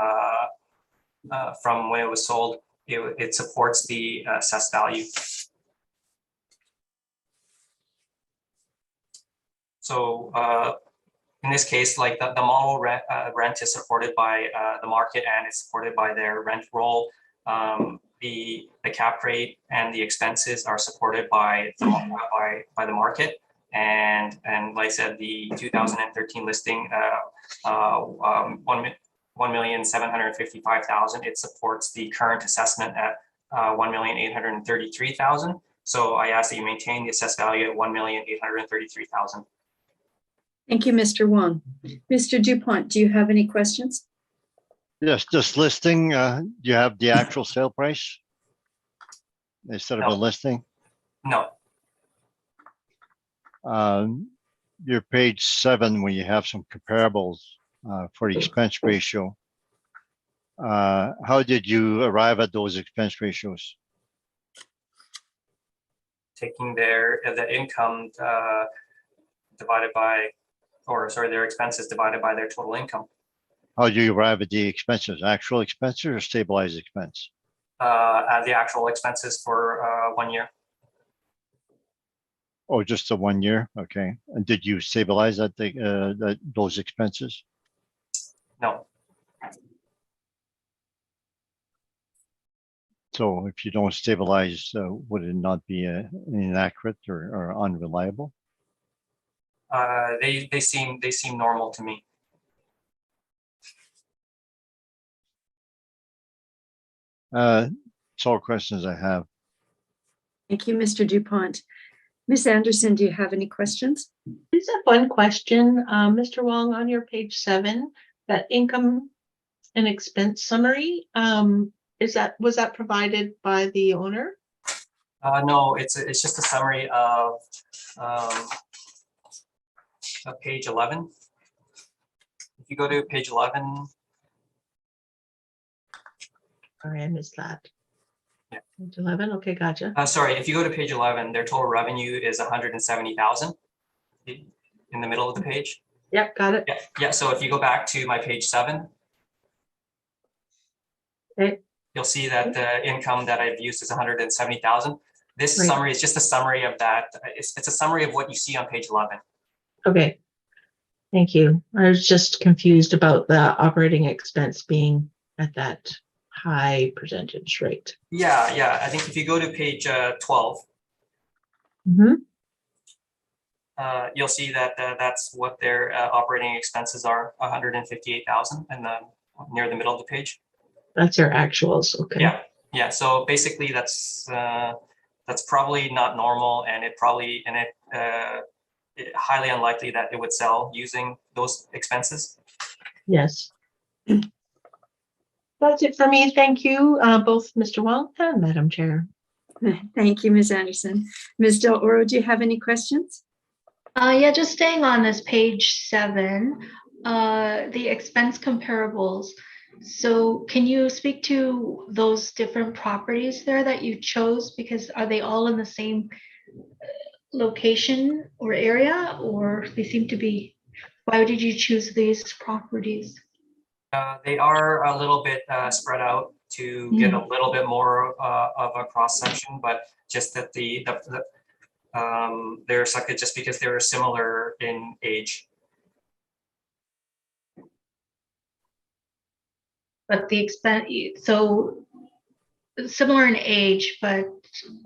when it was sold, it supports the assessed value. So in this case, like the model rent is supported by the market, and it's supported by their rent roll. The cap rate and the expenses are supported by the market. And like I said, the 2013 listing, $1,755,000. It supports the current assessment at $1,833,000. So I ask that you maintain the assessed value at $1,833,000. Thank you, Mr. Wong. Mr. Dupont, do you have any questions? Yes, this listing, you have the actual sale price instead of a listing? No. Your page 7, where you have some comparables for the expense ratio. How did you arrive at those expense ratios? Taking the income divided by, or sorry, their expenses divided by their total income. How do you arrive at the expenses? Actual expenses or stabilized expense? The actual expenses for 1 year. Oh, just the 1 year? Okay. And did you stabilize that those expenses? No. So if you don't stabilize, would it not be inaccurate or unreliable? They seem normal to me. It's all questions I have. Thank you, Mr. Dupont. Ms. Anderson, do you have any questions? I just have one question, Mr. Wong, on your page 7, that income and expense summary, was that provided by the owner? No, it's just a summary of page 11. If you go to page 11. Sorry, I missed that. Yeah. Page 11, okay, gotcha. Sorry, if you go to page 11, their total revenue is 170,000 in the middle of the page. Yep, got it. Yeah. So if you go back to my page 7, okay, you'll see that the income that I've used is 170,000. This right. summary is just a summary of that. It's a summary of what you see on page 11. Okay, thank you. I was just confused about the operating expense being at that high percentage rate. Yeah. I think if you go to page 12, you'll see that that's what their operating expenses are, 158,000, and near the middle of the page. That's your actuals, okay. Yeah. So basically, that's probably not normal, and highly unlikely that it would sell using those expenses. Yes. That's it for me. Thank you, both Mr. Wong and Madam Chair. Thank you, Ms. Anderson. Ms. Del Oro, do you have any questions? Yeah, just staying on this page 7, the expense comparables. So can you speak to those different properties there that you chose? Because are they all in the same location or area, or they seem to be, why did you choose these properties? They are a little bit spread out to get a little bit more of a cross section, but just that they're selected just because they're similar in age. But the expense, so similar in age, but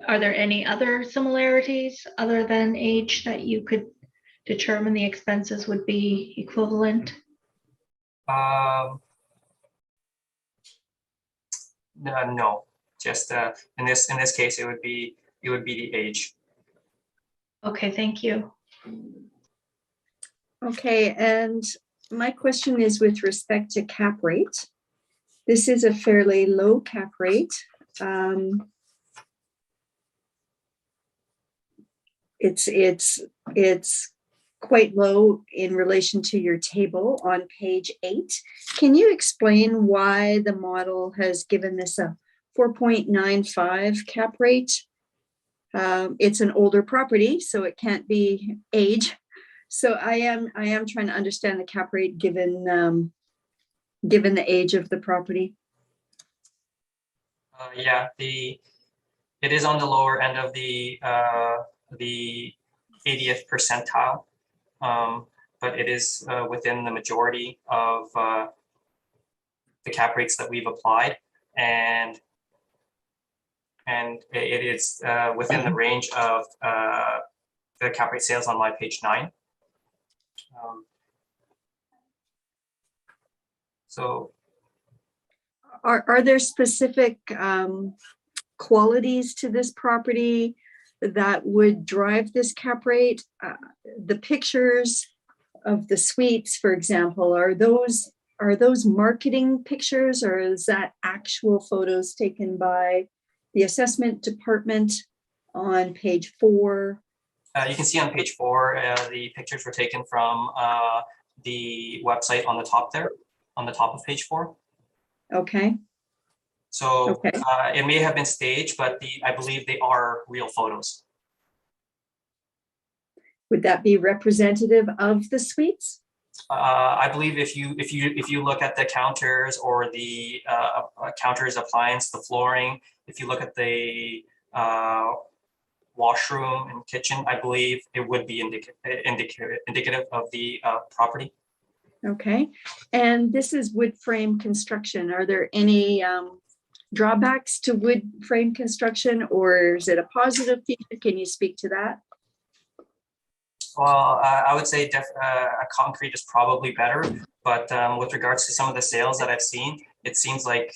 are there any other similarities other than age that you could determine the expenses would be equivalent? No, just in this case, it would be the age. Okay, thank you. Okay, and my question is with respect to cap rate. This is a fairly low cap rate. It's quite low in relation to your table on page 8. Can you explain why the model has given this a 4.95 cap rate? It's an older property, so it can't be age. So I am trying to understand the cap rate given the age of the property. Yeah, it is on the lower end of the 80th percentile, but it is within the majority of the cap rates that we've applied, and it is within the range of the cap rate sales on my page 9. So are there specific qualities to this property that would drive this cap rate? The pictures of the suites, for example, are those marketing pictures, or is that actual photos taken by the assessment department on page 4? you can see on page 4, the pictures were taken from the website on the top there, on the top of page 4. Okay. So Okay. it may have been staged, but I believe they are real photos. Would that be representative of the suites? I believe if you look at the counters or the counters, appliance, the flooring, if you look at the washroom and kitchen, I believe it would be indicative of the property. Okay. And this is wood frame construction. Are there any drawbacks to wood frame construction, or is it a positive feature? Can you speak to that? Well, I would say concrete is probably better, but with regards to some of the sales that I've seen, it seems like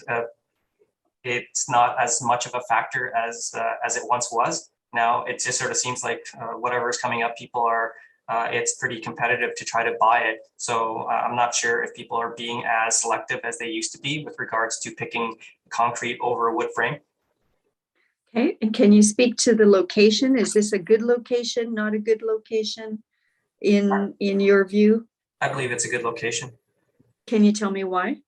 it's not as much of a factor as it once was. Now it just sort of seems like whatever is coming up, people are it's pretty competitive to try to buy it. So I'm not sure if people are being as selective as they used to be with regards to picking concrete over a wood frame. Okay, and can you speak to the location? Is this a good location, not a good location in your view? I believe it's a good location. Can you tell me why?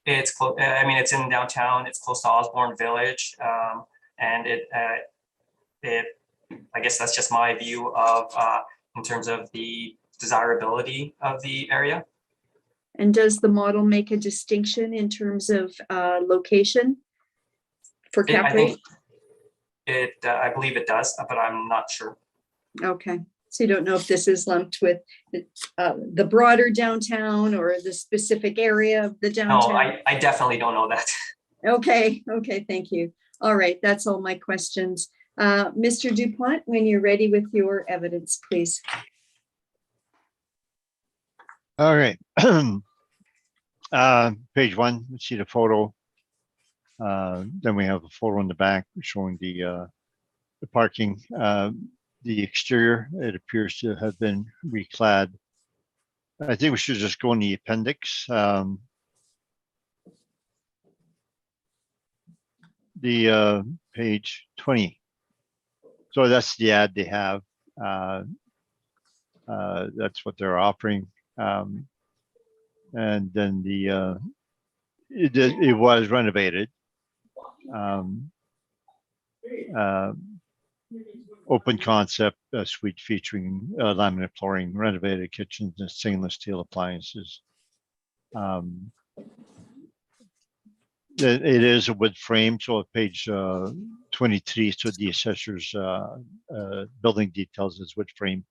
It's close. I mean, it's in downtown. It's close to Osborne Village, and I guess that's just my view of in terms of the desirability of the area. And does the model make a distinction in terms of location for cap rate? I believe it does, but I'm not sure. Okay, so you don't know if this is lumped with the broader downtown or the specific area of the downtown? No, I definitely don't know that. Okay, thank you. All right, that's all my questions. Mr. Dupont, when you're ready with your evidence, please. All right. Page 1, you see the photo. Then we have a photo in the back showing the parking. The exterior, it appears to have been reclad. I think we should just go in the appendix. The page 20. So that's the ad they have. That's what they're offering. And then it was renovated. Open concept suite featuring laminate flooring, renovated kitchens, and stainless steel appliances. It is a wood frame, so at page 23, so the assessor's building details is wood frame.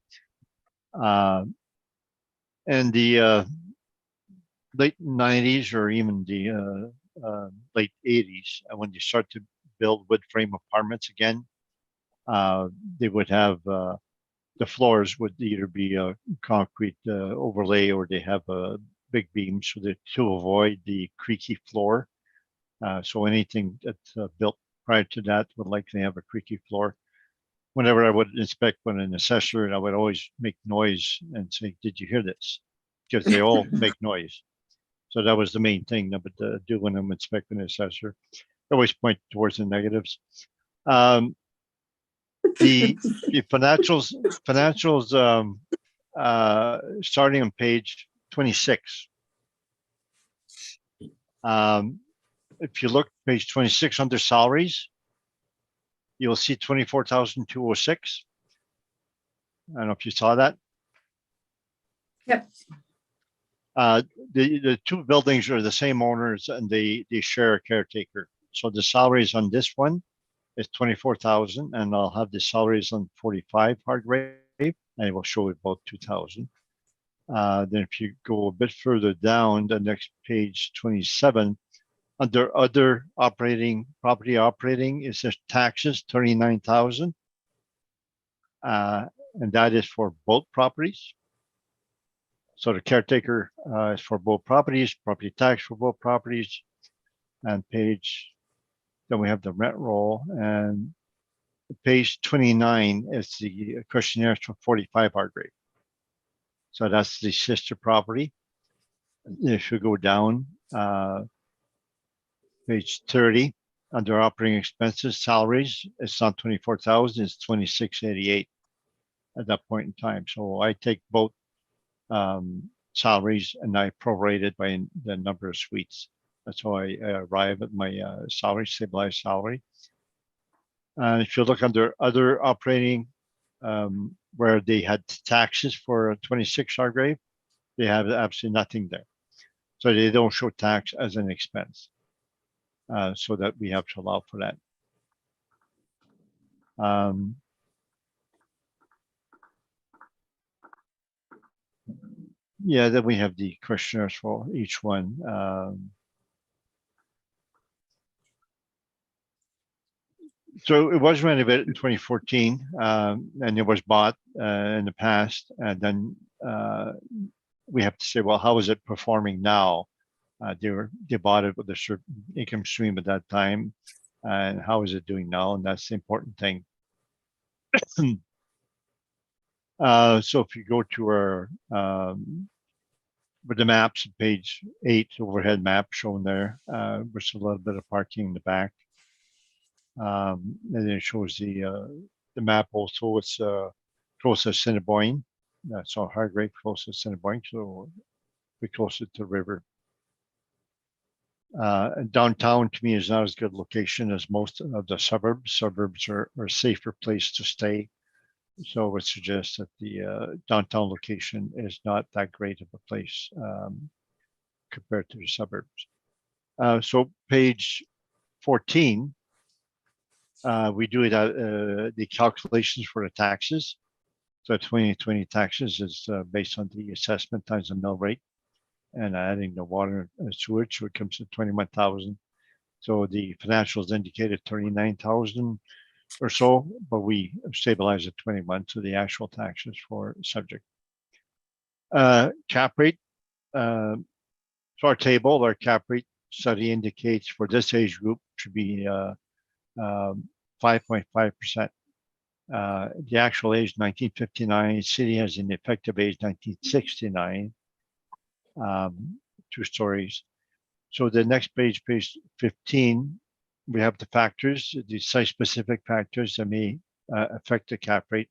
And the late 90s or even the late 80s, when you start to build wood frame apartments again, they would have the floors would either be a concrete overlay or they have a big beam so that to avoid the creaky floor. So anything that's built prior to that would likely have a creaky floor. Whenever I would inspect with an assessor, I would always make noise and say, "Did you hear this?" Because they all make noise. So that was the main thing I would do when I'm inspecting an assessor. I always point towards the negatives. The financials starting on page 26. If you look page 26 under salaries, you'll see 24,206. I don't know if you saw that. Yep. The two buildings are the same owners and they share a caretaker. So the salaries on this one is 24,000, and I'll have the salaries on 45 Hargrave, and it will show about 2,000. Then if you go a bit further down, the next page 27, under other property operating, it says taxes 39,000, and that is for both properties. So the caretaker is for both properties, property tax for both properties, and then we have the rent roll, and page 29 is the questionnaires for 45 Hargrave. So that's the sister property. If you go down, page 30, under operating expenses, salaries, it's not 24,000, it's 2688 at that point in time. So I take both salaries and I prorate it by the number of suites. That's how I arrive at my salary, stabilized salary. And if you look under other operating, where they had taxes for 26 Hargrave, they have absolutely nothing there. So they don't show tax as an expense. So that we have to allow for that. Yeah, then we have the questionnaires for each one. So it was renovated in 2014, and it was bought in the past. And then we have to say, well, how is it performing now? They bought it with a certain income stream at that time, and how is it doing now? And that's the important thing. So if you go to our with the maps, page 8 overhead map shown there, which is a little bit of parking in the back. And then it shows the map also. It's close to Assiniboine. That's our Hargrave close to Assiniboine, so we're closer to the river. Downtown to me is not as good location as most of the suburbs. Suburbs are a safer place to stay. So I would suggest that the downtown location is not that great of a place compared to the suburbs. So page 14, we do the calculations for the taxes. So 2020 taxes is based on the assessment times the mill rate and adding the water and sewage, so it comes to 21,000. So the financials indicated 39,000 or so, but we stabilize at 21, so the actual taxes for subject. Cap rate, so our table, our cap rate study indicates for this age group should be 5.5%. The actual age 1959. City has an effective age 1969. 2 stories. So the next page, page 15, we have the factors, the site-specific factors that may affect the cap rate.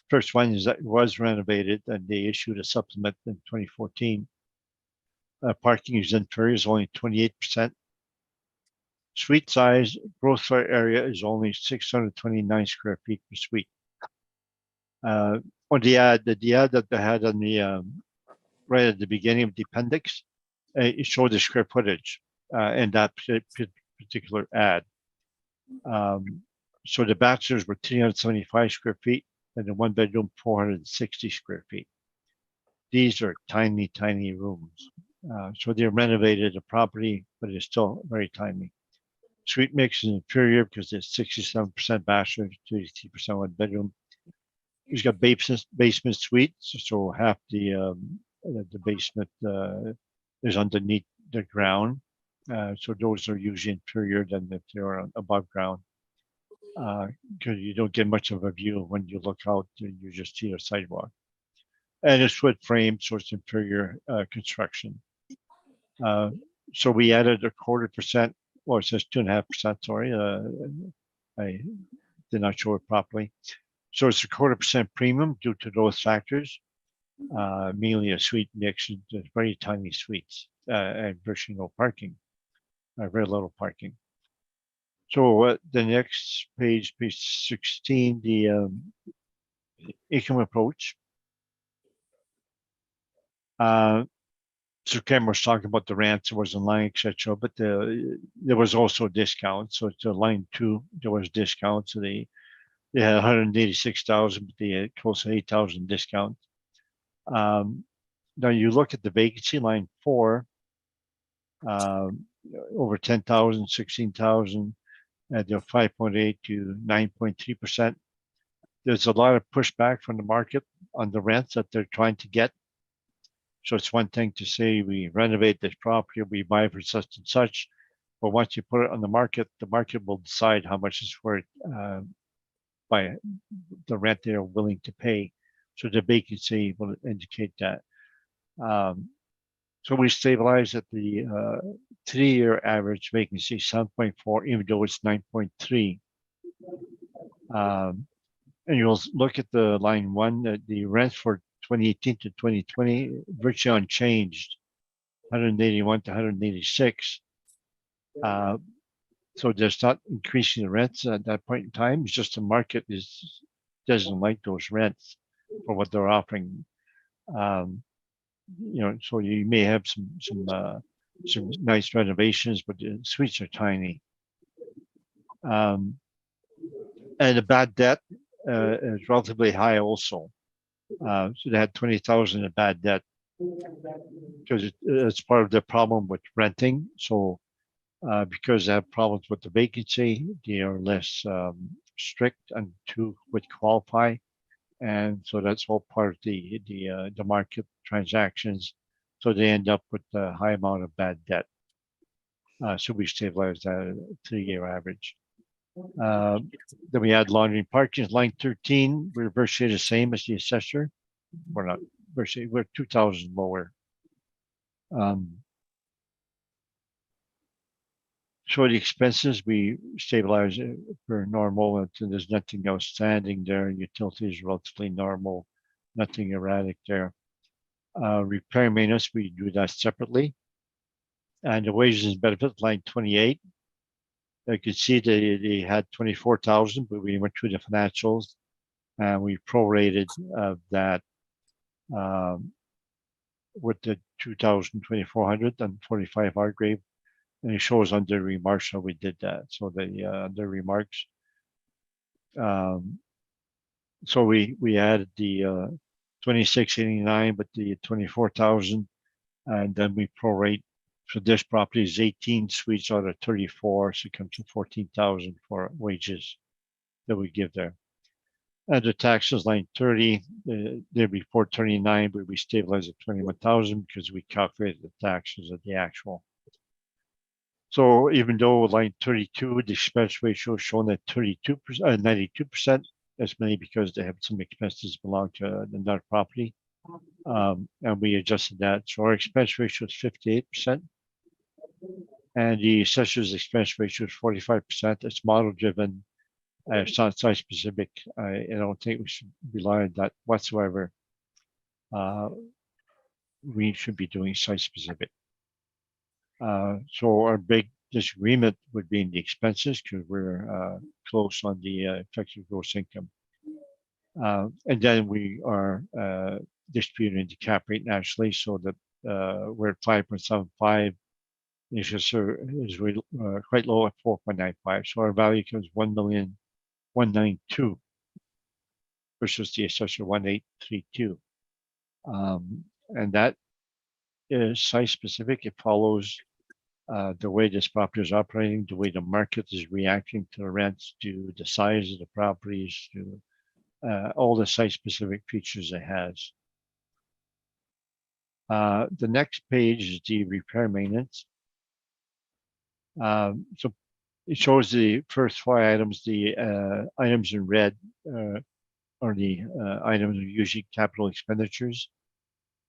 First one is that it was renovated and they issued a supplement in 2014. Parking is inferior, is only 28%. Suite size, gross floor area is only 629 square feet per suite. On the ad that they had on the right at the beginning of the appendix, it showed the square footage in that particular ad. So the bachelors were 375 square feet and the 1 bedroom 460 square feet. These are tiny, tiny rooms. So they renovated the property, but it's still very tiny. Suite mix is inferior because it's 67% bachelor, 33% 1 bedroom. He's got basement suites, so half the basement is underneath the ground. So those are usually inferior than if they're above ground. Because you don't get much of a view when you look out, you just see a sidewalk. And it's wood frame, so it's inferior construction. So we added 0.25%, well, it says 2.5%, sorry. I did not show it properly. So it's 0.25% premium due to those factors. Mainly a suite mix, very tiny suites, and virtually no parking, very little parking. So the next page, page 16, the income approach. So Ken was talking about the rents, it was in line, etc. But there was also a discount. So it's a line 2, there was discount. So they had 186,000, but they had close to 8,000 discount. Now you look at the vacancy line 4, over 10,000, 16,000, and they're 5.8 to 9.3%. There's a lot of pushback from the market on the rents that they're trying to get. So it's one thing to say we renovate this property, we buy for such and such, but once you put it on the market will decide how much it's worth by the rent they're willing to pay. So the vacancy will indicate that. So we stabilize at the 3-year average vacancy 7.4, even though it's 9.3. And you'll look at the line 1, the rent for 2018 to 2020, virtually unchanged, 181 to 186. So there's not increasing the rents at that point in time. It's just the market doesn't like those rents for what they're offering. So you may have some nice renovations, but the suites are tiny. And the bad debt is relatively high also. So they had 20,000 in bad debt because it's part of the problem with renting. So because they have problems with the vacancy, they are less strict and who would qualify. And so that's all part of the market transactions. So they end up with a high amount of bad debt. So we stabilize that at a 3-year average. Then we add laundry and parking, line 13. We're virtually the same as the assessor. We're not virtually, we're 2,000 lower. So the expenses, we stabilize it for normal, and there's nothing outstanding there. Utilities relatively normal, nothing erratic there. Repair and maintenance, we do that separately. And the wages and benefits, line 28. You can see they had 24,000, but we went through the financials and we prorated that with the 2,400 and 45 Hargrave. And it shows under remarks how we did that. So the under remarks. So we added the 2689, but the 24,000, and then we prorate. So this property is 18 suites out of 34, so it comes to 14,000 for wages that we give there. And the taxes, line 30, they'd be 439, but we stabilize at 21,000 because we calculated the taxes at the actual. So even though line 32, the expense ratio is shown at 92%, 92%, That's mainly because they have some expenses belong to another property. And we adjusted that. So our expense ratio is 58%. And the assessor's expense ratio is 45%. It's model driven. It's not site specific. I don't think we should rely on that whatsoever. We should be doing site specific. So our big disagreement would be in the expenses because we're close on the effective gross income. And then we are disputing the cap rate nationally, so that we're at 5.75. It's just is quite low at 4.95. So our value comes 1,192,000 versus the assessor 1,832. And that is site specific. It follows the way this property is operating, the way the market is reacting to the rents, to the size of the properties, to all the site specific features it has. The next page is the repair maintenance. So it shows the first 5 items. The items in red are the items of usually capital expenditures.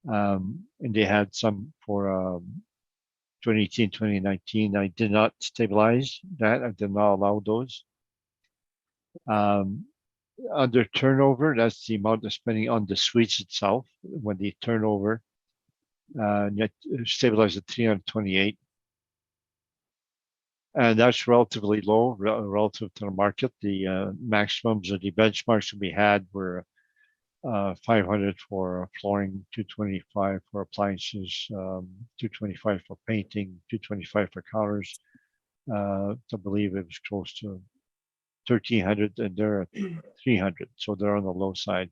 And they had some for 2018, 2019. I did not stabilize that. I did not allow those. Under turnover, that's the amount of spending on the suites itself when they turn over. Net stabilized at 328. And that's relatively low relative to the market. The maximums of the benchmarks that we had were 500 for flooring, 225 for appliances, 225 for painting, 225 for counters. I believe it was close to 1,300, and they're at 300, so they're on the low side.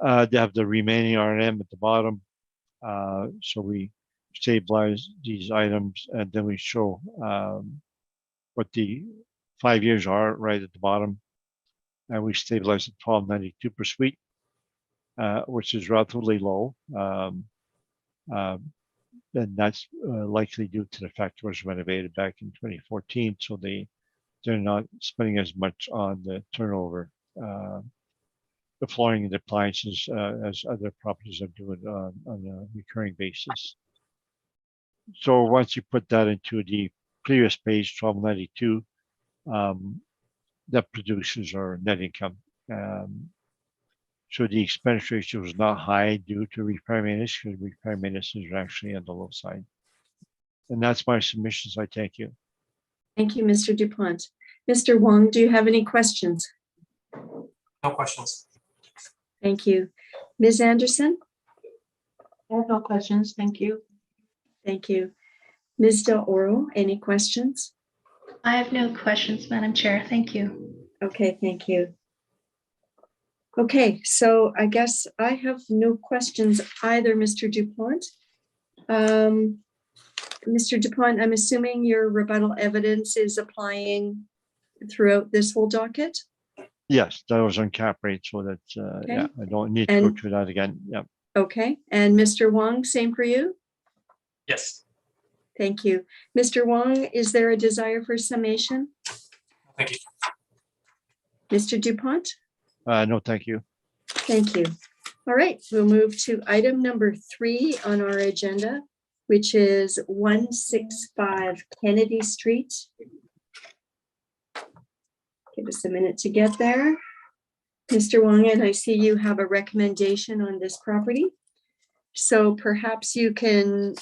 They have the remaining R&M at the bottom, so we stabilize these items, and then we show what the 5 years are right at the bottom. And we stabilize at 1,292 per suite, which is relatively low. And that's likely due to the fact it was renovated back in 2014, so they're not spending as much on the turnover, the flooring and the appliances as other properties are doing on a recurring basis. So once you put that into the previous page, 1,292, that produces our net income. So the expense ratio is not high due to repair maintenance, because repair maintenance is actually on the low side. And that's my submissions. I thank you. Thank you, Mr. Dupont. Mr. Wong, do you have any questions? No questions. Thank you. Ms. Anderson? I have no questions. Thank you. Thank you. Ms. Del Oro, any questions? I have no questions, Madam Chair. Thank you. Okay, thank you. Okay, so I guess I have no questions either, Mr. Dupont. Mr. Dupont, I'm assuming your rebuttal evidence is applying throughout this whole docket? Yes, that was on cap rate, so that Okay. yeah, I don't need to go through that again. Yeah. Okay, and Mr. Wong, same for you? Yes. Thank you. Mr. Wong, is there a desire for summation? Thank you. Mr. Dupont? No, thank you. Thank you. All right, we'll move to item number 3 on our agenda, which is 165 Kennedy Street. Give us a minute to get there. Mr. Wong, and I see you have a recommendation on this property. So perhaps you can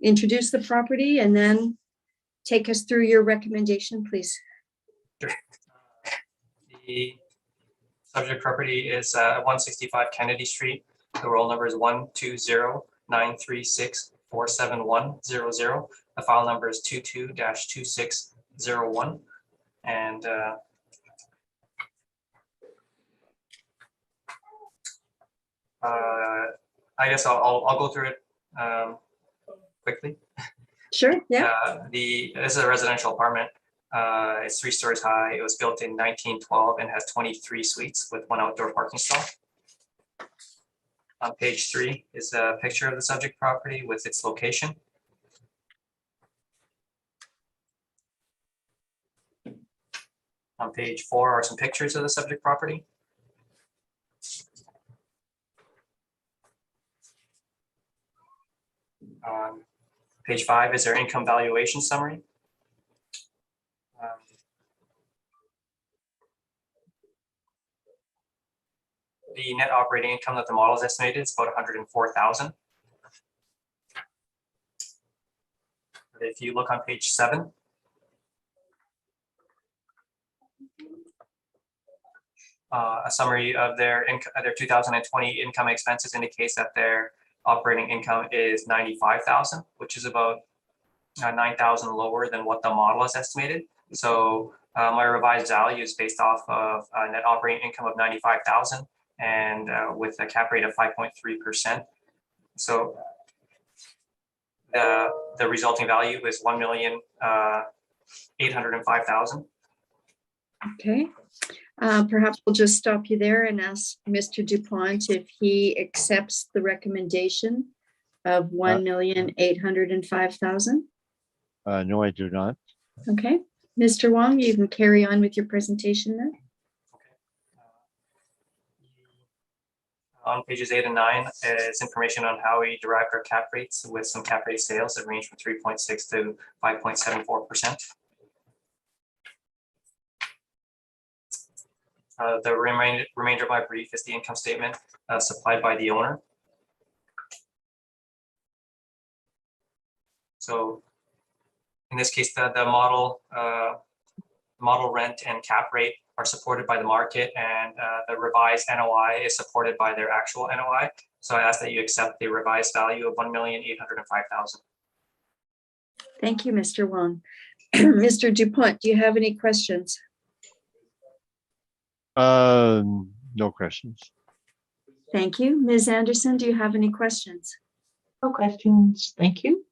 introduce the property and then take us through your recommendation, please. Sure. The subject property is 165 Kennedy Street. The roll number is 120-936-47100. The file number is 22-2601. And I guess I'll go through it quickly. Sure, yeah. This is a residential apartment. It's 3 stories high. It was built in 1912 and has 23 suites with 1 outdoor parking stall. On page 3 is a picture of the subject property with its location. On page 4 are some pictures of the subject property. Page 5 is their income valuation summary. The net operating income that the model is estimated is about 104,000. If you look on page 7, a summary of their 2020 income expenses indicates that their operating income is 95,000, which is about 9,000 lower than what the model is estimated. So my revised value is based off of a net operating income of 95,000 and with a cap rate of 5.3%. So the resulting value is 1,805,000. Okay. Perhaps we'll just stop you there and ask Mr. Dupont if he accepts the recommendation of 1,805,000. No, I do not. Okay. Mr. Wong, you can carry on with your presentation then. On pages 8 and 9 is information on how we derived our cap rates with some cap rate sales that range from 3.6 to 5.74%. The remainder of my brief is the income statement supplied by the owner. So in this case, the model rent and cap rate are supported by the market, and the revised NOI is supported by their actual NOI. So I ask that you accept the revised value of 1,805,000. Thank you, Mr. Wong. Mr. Dupont, do you have any questions? No questions. Thank you. Ms. Anderson, do you have any questions? No questions. Thank you.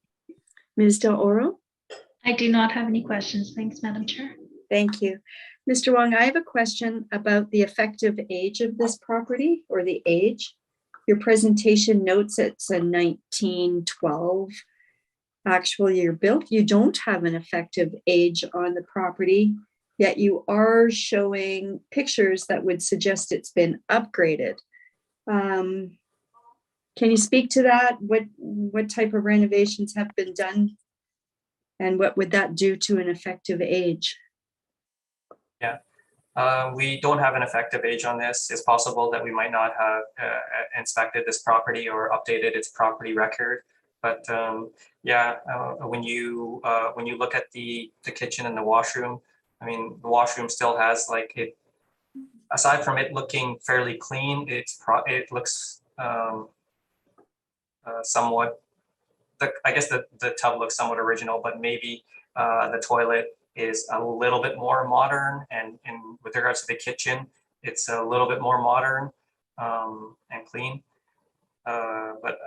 Ms. Del Oro? I do not have any questions. Thanks, Madam Chair. Thank you. Mr. Wong, I have a question about the effective age of this property, or the age. Your presentation notes it's a 1912 actual year built. You don't have an effective age on the property, yet you are showing pictures that would suggest it's been upgraded. Can you speak to that? What type of renovations have been done? And what would that do to an effective age? Yeah, we don't have an effective age on this. It's possible that we might not have inspected this property or updated its property record. But yeah, when you look at the kitchen and the washroom, I mean, the washroom still has like it. Aside from it looking fairly clean, it looks somewhat. I guess the tub looks somewhat original, but maybe the toilet is a little bit more modern, and with regards to the kitchen, it's a little bit more modern and clean. But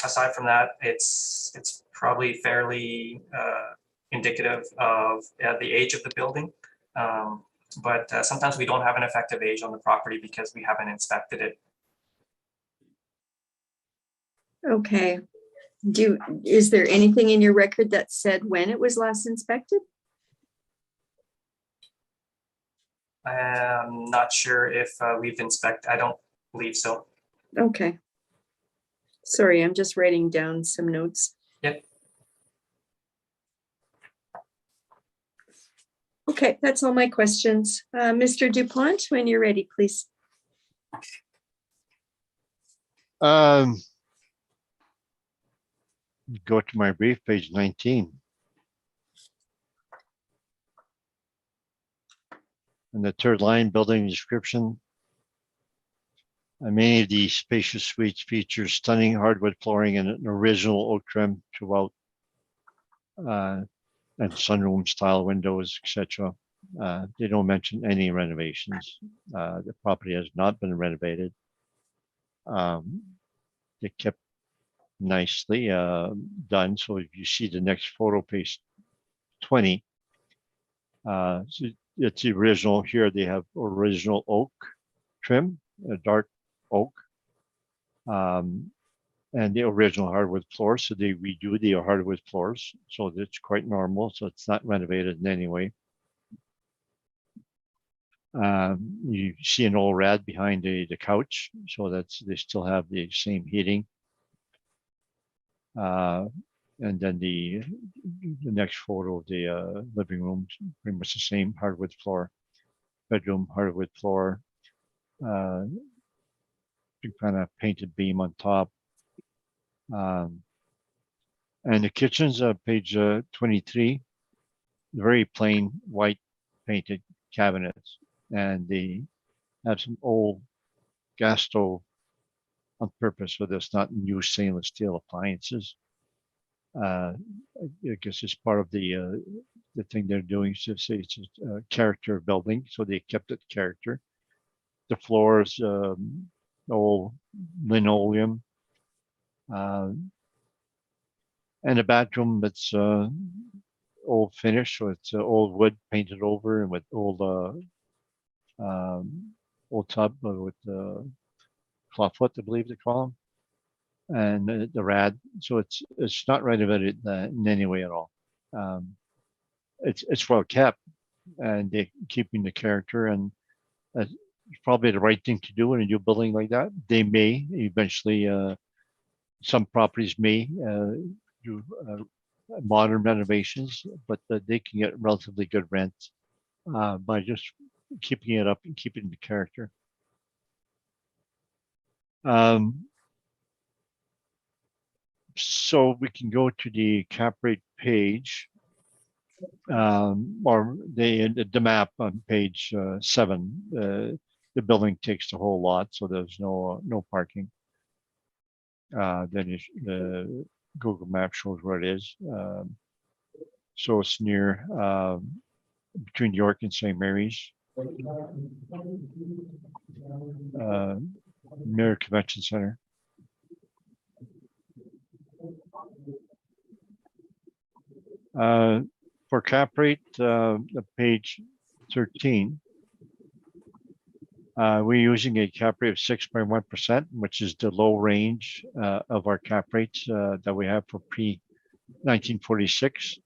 aside from that, it's probably fairly indicative of the age of the building. But sometimes we don't have an effective age on the property because we haven't inspected it. Okay. Is there anything in your record that said when it was last inspected? I'm not sure if we've inspected. I don't believe so. Okay. Sorry, I'm just writing down some notes. Yep. Okay, that's all my questions. Mr. Dupont, when you're ready, please. Go to my brief, page 19. And the third line, building description. Many of the spacious suites feature stunning hardwood flooring and an original oak trim throughout, and sunroom style windows, etc. They don't mention any renovations. The property has not been renovated. They kept nicely done. So if you see the next photo, page 20, so it's the original. Here they have original oak trim, a dark oak, and the original hardwood floors. So they redo the hardwood floors, so it's quite normal. So it's not renovated in any way. You see an old rad behind the couch, so they still have the same heating. And then the next photo of the living room, pretty much the same hardwood floor. Bedroom, hardwood floor. Kind of painted beam on top. And the kitchen's page 23. Very plain white painted cabinets, and they have some old gas stove on purpose, so there's not new stainless steel appliances. I guess it's part of the thing they're doing. So say it's a character building, so they kept it character. The floors, old linoleum, and the bathroom that's old finish, so it's old wood painted over and with old tub with clawfoot, I believe they call them, and the rad. So it's not renovated in any way at all. It's well kept, and they're keeping the character, and it's probably the right thing to do in a new building like that. They may eventually, some properties may do modern renovations, but they can get relatively good rent by just keeping it up and keeping the character. So we can go to the cap rate page, or the map on page 7. The building takes the whole lot, so there's no parking. Then the Google Map shows where it is. So it's near between York and St. Mary's. Near Convention Center. For cap rate, page 13, we're using a cap rate of 6.1%, which is the low range of our cap rates that we have for pre-1946.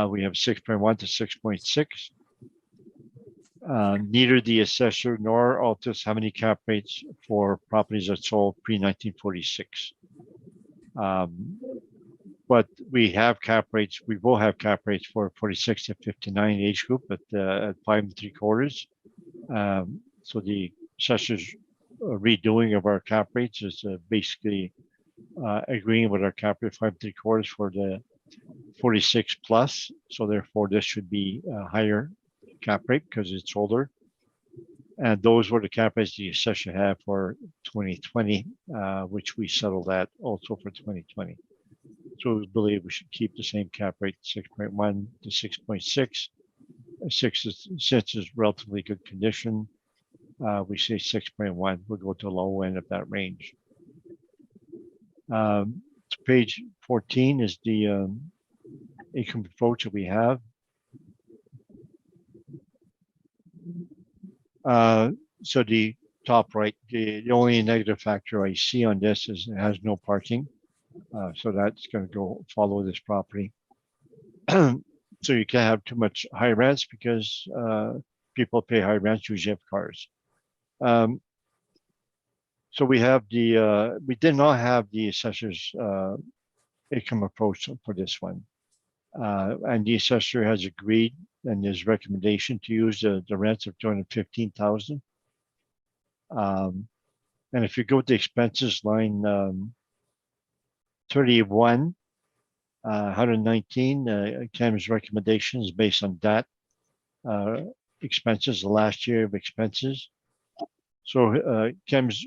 We have 6.1 to 6.6. Neither the assessor nor Altus have any cap rates for properties that sold pre-1946. But we have cap rates. We will have cap rates for 46 to 59 age group at 5 3/4. So the assessor's redoing of our cap rates is basically agreeing with our cap rate 5 3/4 for the 46 plus. So therefore, this should be a higher cap rate because it's older. And those were the cap rates the assessor had for 2020, which we settled at also for 2020. So we believe we should keep the same cap rate, 6.1 to 6.6. 6 is, since it's relatively good condition, we say 6.1. We'll go to the low end of that range. Page 14 is the income approach that we have. So the top right, the only negative factor I see on this is it has no parking. So that's going to go follow this property. So you can't have too much high rents because people pay high rents usually have cars. So we have the, we did not have the assessor's income approach for this one. And the assessor has agreed in his recommendation to use the rents of $215,000. And if you go to the expenses line 31, 119, Cam's recommendation is based on that expenses, the last year of expenses. So Cam's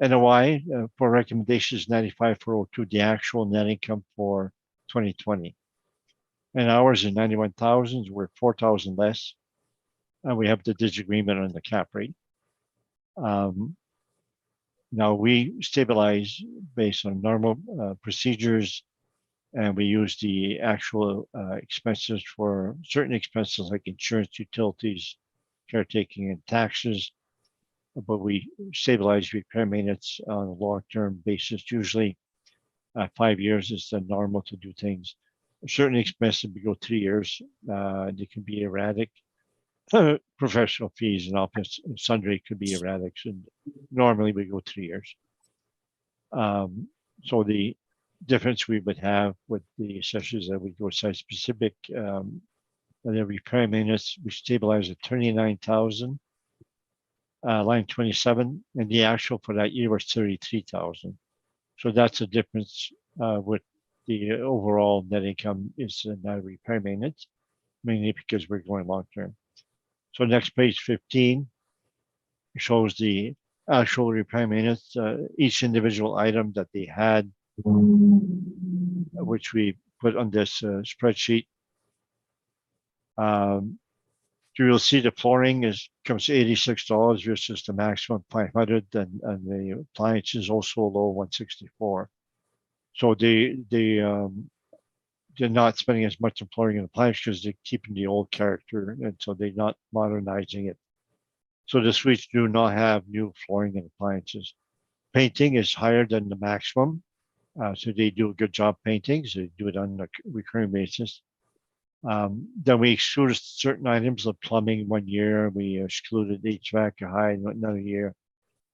NOI for recommendations 95,402, the actual net income for 2020. And ours is 91,000, we're 4,000 less. And we have the disagreement on the cap rate. Now we stabilize based on normal procedures, and we use the actual expenses for certain expenses like insurance, utilities, caretaking, and taxes. But we stabilize repair maintenance on a long-term basis. Usually 5 years is the normal to do things. Certain expenses we go 3 years. They can be erratic. professional fees and office sundry could be erratic. So normally we go 3 years. So the difference we would have with the assessors that we go site specific, and the repair maintenance, we stabilize at 29,000. Line 27, and the actual for that year was 33,000. So that's a difference with the overall net income is now repair maintenance, mainly because we're going long term. So next page 15 shows the actual repair maintenance, each individual item that they had, which we put on this spreadsheet. You will see the flooring comes to $86 versus the maximum 500, and the appliance is also low 164. So they're not spending as much on flooring and appliance because they're keeping the old character, and so they're not modernizing it. So the suites do not have new flooring and appliances. Painting is higher than the maximum, so they do a good job painting. So they do it on a recurring basis. Then we excluded certain items of plumbing 1 year. We excluded HVAC another year,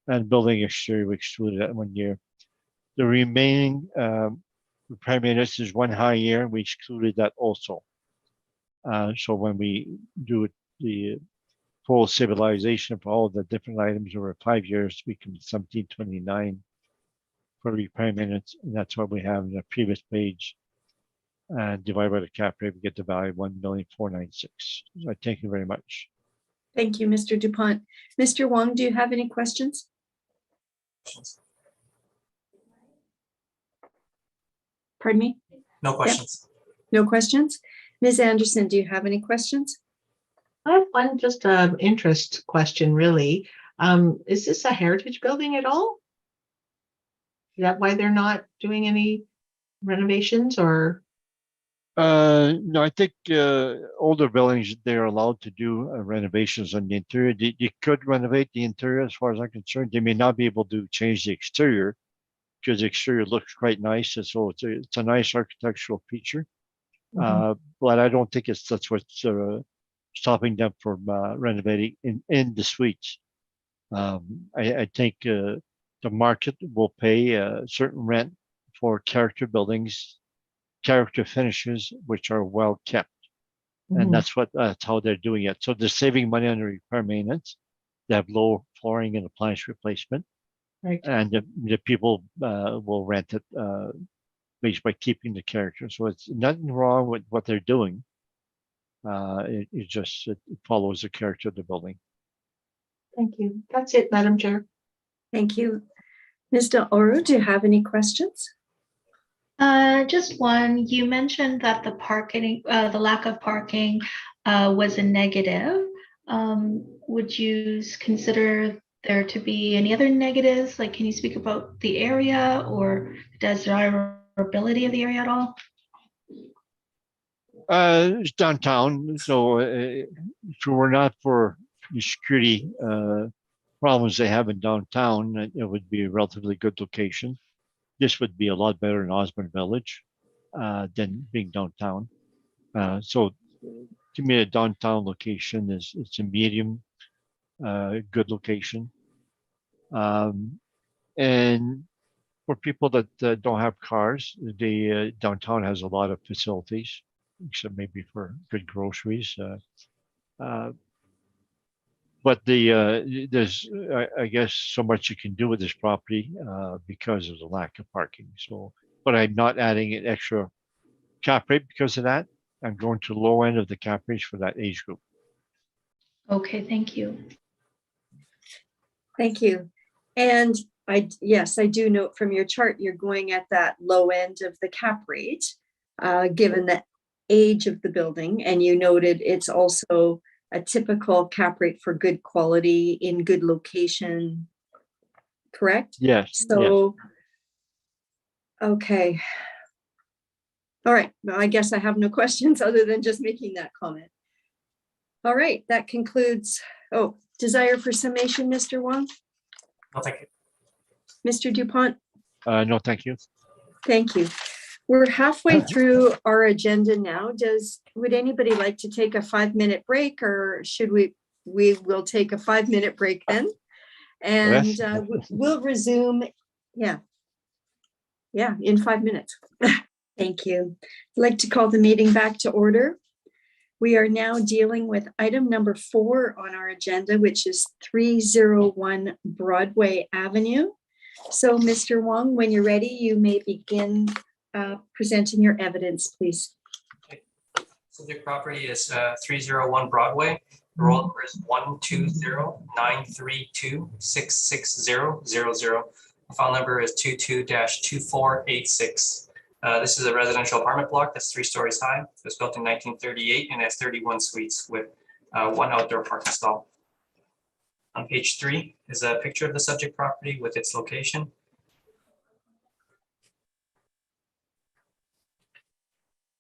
and building exterior we excluded that 1 year. The remaining repair maintenance is 1 high year. We excluded that also. So when we do the full stabilization of all the different items over 5 years, we can 1729 for repair maintenance, and that's what we have in the previous page. And divide by the cap rate, we get the value of 1,496,000. So thank you very much. Thank you, Mr. Dupont. Mr. Wong, do you have any questions? Pardon me? No questions. No questions? Ms. Anderson, do you have any questions? I have one just interest question, really. Is this a heritage building at all? Is that why they're not doing any renovations or? No, I think older buildings, they're allowed to do renovations on the interior. You could renovate the interior as far as I'm concerned. They may not be able to change the exterior because the exterior looks quite nice. And so it's a nice architectural feature. But I don't think that's what's stopping them from renovating in the suites. I think the market will pay a certain rent for character buildings, character finishes, which are well kept. And that's how they're doing it. So they're saving money on the repair maintenance. They have low flooring and appliance replacement. Right. And the people will rent it based by keeping the character. So it's nothing wrong with what they're doing. It follows the character of the building. Thank you. That's it, Madam Chair. Thank you. Mr. Oru, do you have any questions? Just one. You mentioned that the parking, the lack of parking, was a negative. Would you consider there to be any other negatives? Like, can you speak about the area or desirability of the area at all? It's downtown, so if it were not for the security problems they have in downtown, it would be a relatively good location. This would be a lot better in Osborne Village than being downtown. So to me, a downtown location it's a medium good location. And for people that don't have cars, the downtown has a lot of facilities, except maybe for good groceries. But there's, I guess, so much you can do with this property because of the lack of parking. So, but I'm not adding an extra cap rate because of that. I'm going to the low end of the cap rates for that age group. Okay, thank you. Thank you. And yes, I do note from your chart, you're going at that low end of the cap rate, given the age of the building. And you noted it's also a typical cap rate for good quality in good location, correct? Yes. So, yes. Okay. All right. Well, I guess I have no questions other than just making that comment. All right. That concludes. Oh, desire for summation, Mr. Wong? No, thank you. Mr. Dupont? No, thank you. Thank you. We're halfway through our agenda now. Would anybody like to take a 5-minute break, or should we will take a 5-minute break then? And we'll resume. Yeah, in 5 minutes. Thank you. I'd like to call the meeting back to order. We are now dealing with item number 4 on our agenda, which is 301 Broadway Avenue. So, Mr. Wong, when you're ready, you may begin presenting your evidence, please. Okay. Subject property is 301 Broadway. The roll number is 120-932-66000. The file number is 22-2486. This is a residential apartment block that's 3 stories high. It was built in 1938 and has 31 suites with 1 outdoor parking stall. On page 3 is a picture of the subject property with its location.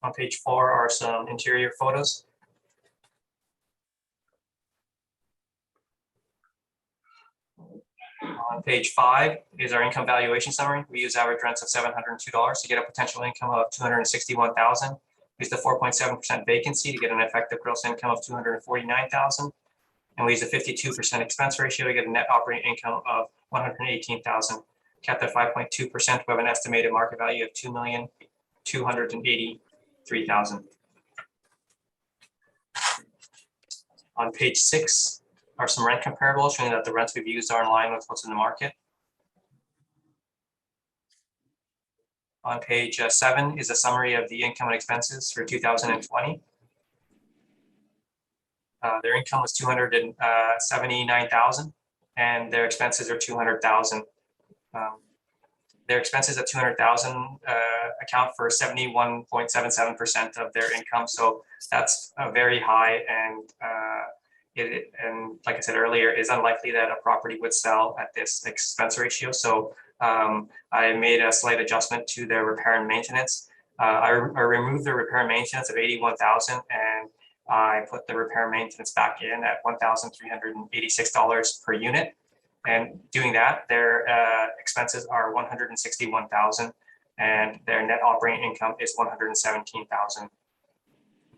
On page 4 are some interior photos. On page 5 is our income valuation summary. We use average rents of $702 to get a potential income of $261,000. We use the 4.7% vacancy to get an effective gross income of $249,000. And we use a 52% expense ratio to get a net operating income of $118,000. Capped at 5.2%, we have an estimated market value of $2,283,000. On page 6 are some rent comparables showing that the rents we've used are in line with what's in the market. On page 7 is a summary of the income and expenses for 2020. Their income was $279,000 and their expenses are $200,000. Their expenses at $200,000 account for 71.77% of their income. So that's very high, and and like I said earlier, it's unlikely that a property would sell at this expense ratio. So I made a slight adjustment to their repair and maintenance. I removed the repair and maintenance of $81,000 and I put the repair and maintenance back in at $1,386 per unit. And doing that, their expenses are $161,000 and their net operating income is $117,000.